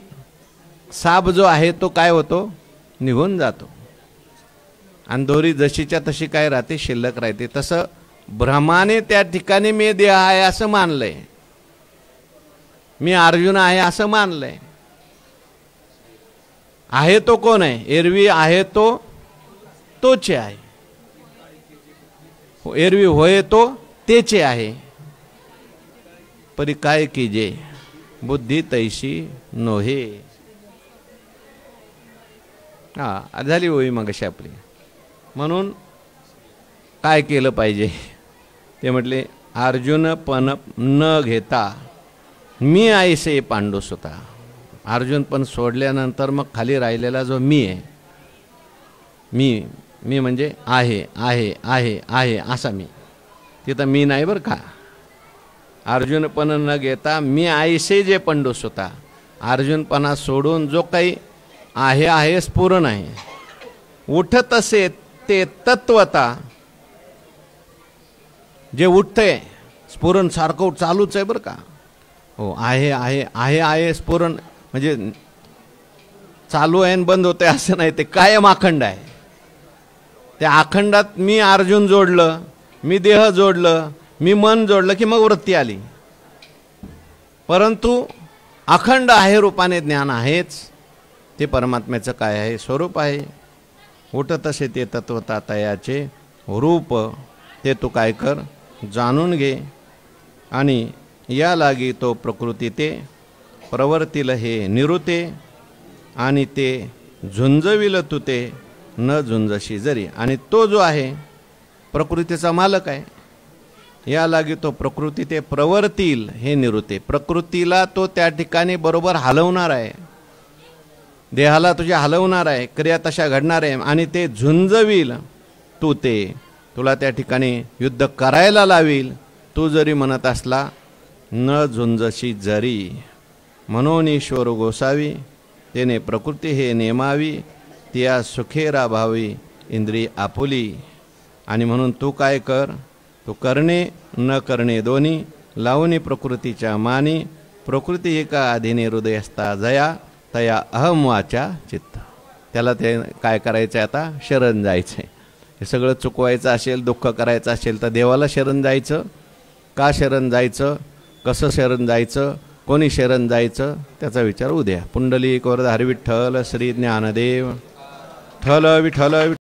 साप जो आहे तो काय होतो, निघून जातो. आणि दोरी जशीच्या तशी काय राहते, शिल्लक राहते. तसं भ्रमाने त्या ठिकाणी मी देह आहे असं मानलंय, मी अर्जुन आहे असं मानलंय. आहे तो कोण आहे? एरवी आहे तो तोचे आहे, एरवी होय तो तेचे आहे. परी काय कीजे बुद्धी तैशी नोहे. हा झाली होई मगाशी आपली. म्हणून काय केलं पाहिजे ते म्हटले, अर्जुन पण न घेता मी ऐसे पांडुस होता. अर्जुन पण सोडल्यानंतर मग खाली राहिलेला जो मी आहे, मी म्हणजे आहे आहे आहे आहे असा मी. तिथं मी नाही बरं का. अर्जुन पण न घेता मी ऐसे जे पंडूस होता. अर्जुनपणा सोडून जो काही आहे आहे स्फुरण आहे, उठत असे ते तत्वता. जे उठतंय स्फुरण सारखं चालूच आहे बरं का. हो, आहे आहे आहे आहे स्फुरण म्हणजे चालू आहे आणि बंद होतंय असं नाही, ते कायम अखंड आहे. त्या अखंडात मी अर्जुन जोडलं, मी देह जोडलं, मी मन जोडलं की मग वृत्ती आली. परंतु अखंड आहे रूपाने ज्ञान आहेच. ते परमात्म्याचं काय आहे, स्वरूप आहे. उठत असे ते तत्वता तयाचे रूप. ते तू काय कर, जाणून घे. आणि या लागी तो प्रकृती ते प्रवर्तील हे निरुते. आणि ते झुंजविल तू ते न झुंजशी जरी. आणि तो जो आहे प्रकृतीचा मालक आहे. या लागी तो प्रकृती ते प्रवर्तील हे निरुते. प्रकृतीला तो त्या ठिकाणी बरोबर हलवणार आहे, देहाला तुझ्या हलवणार आहे, क्रिया तशा घडणार आहे. आणि ते झुंजविल तू ते, तुला त्या ठिकाणी युद्ध करायला लावील. तू जरी म्हणत असला न झुंजशी जरी. म्हणून ईश्वर गोसावी तेने प्रकृती हे नेमावी. त्या सुखे राभावी इंद्रिय आपुली. आणि म्हणून तू काय कर, तू करणे न करणे दोन्ही लावणी प्रकृतीच्या मानी. प्रकृती एका अधीने हृदयस्था जया तया अहम वाचा चित्त. त्याला ते काय करायचं आहे, आता शरण जायचं आहे. हे सगळं चुकवायचं असेल, दुःख करायचं असेल तर देवाला शरण जायचं. का शरण जायचं, कसं शरण जायचं, कोणी शरण जायचं, त्याचा विचार उद्या. पुंडलिक वरद हरी विठ्ठल श्री ज्ञानदेव. ठल विठ्ठल.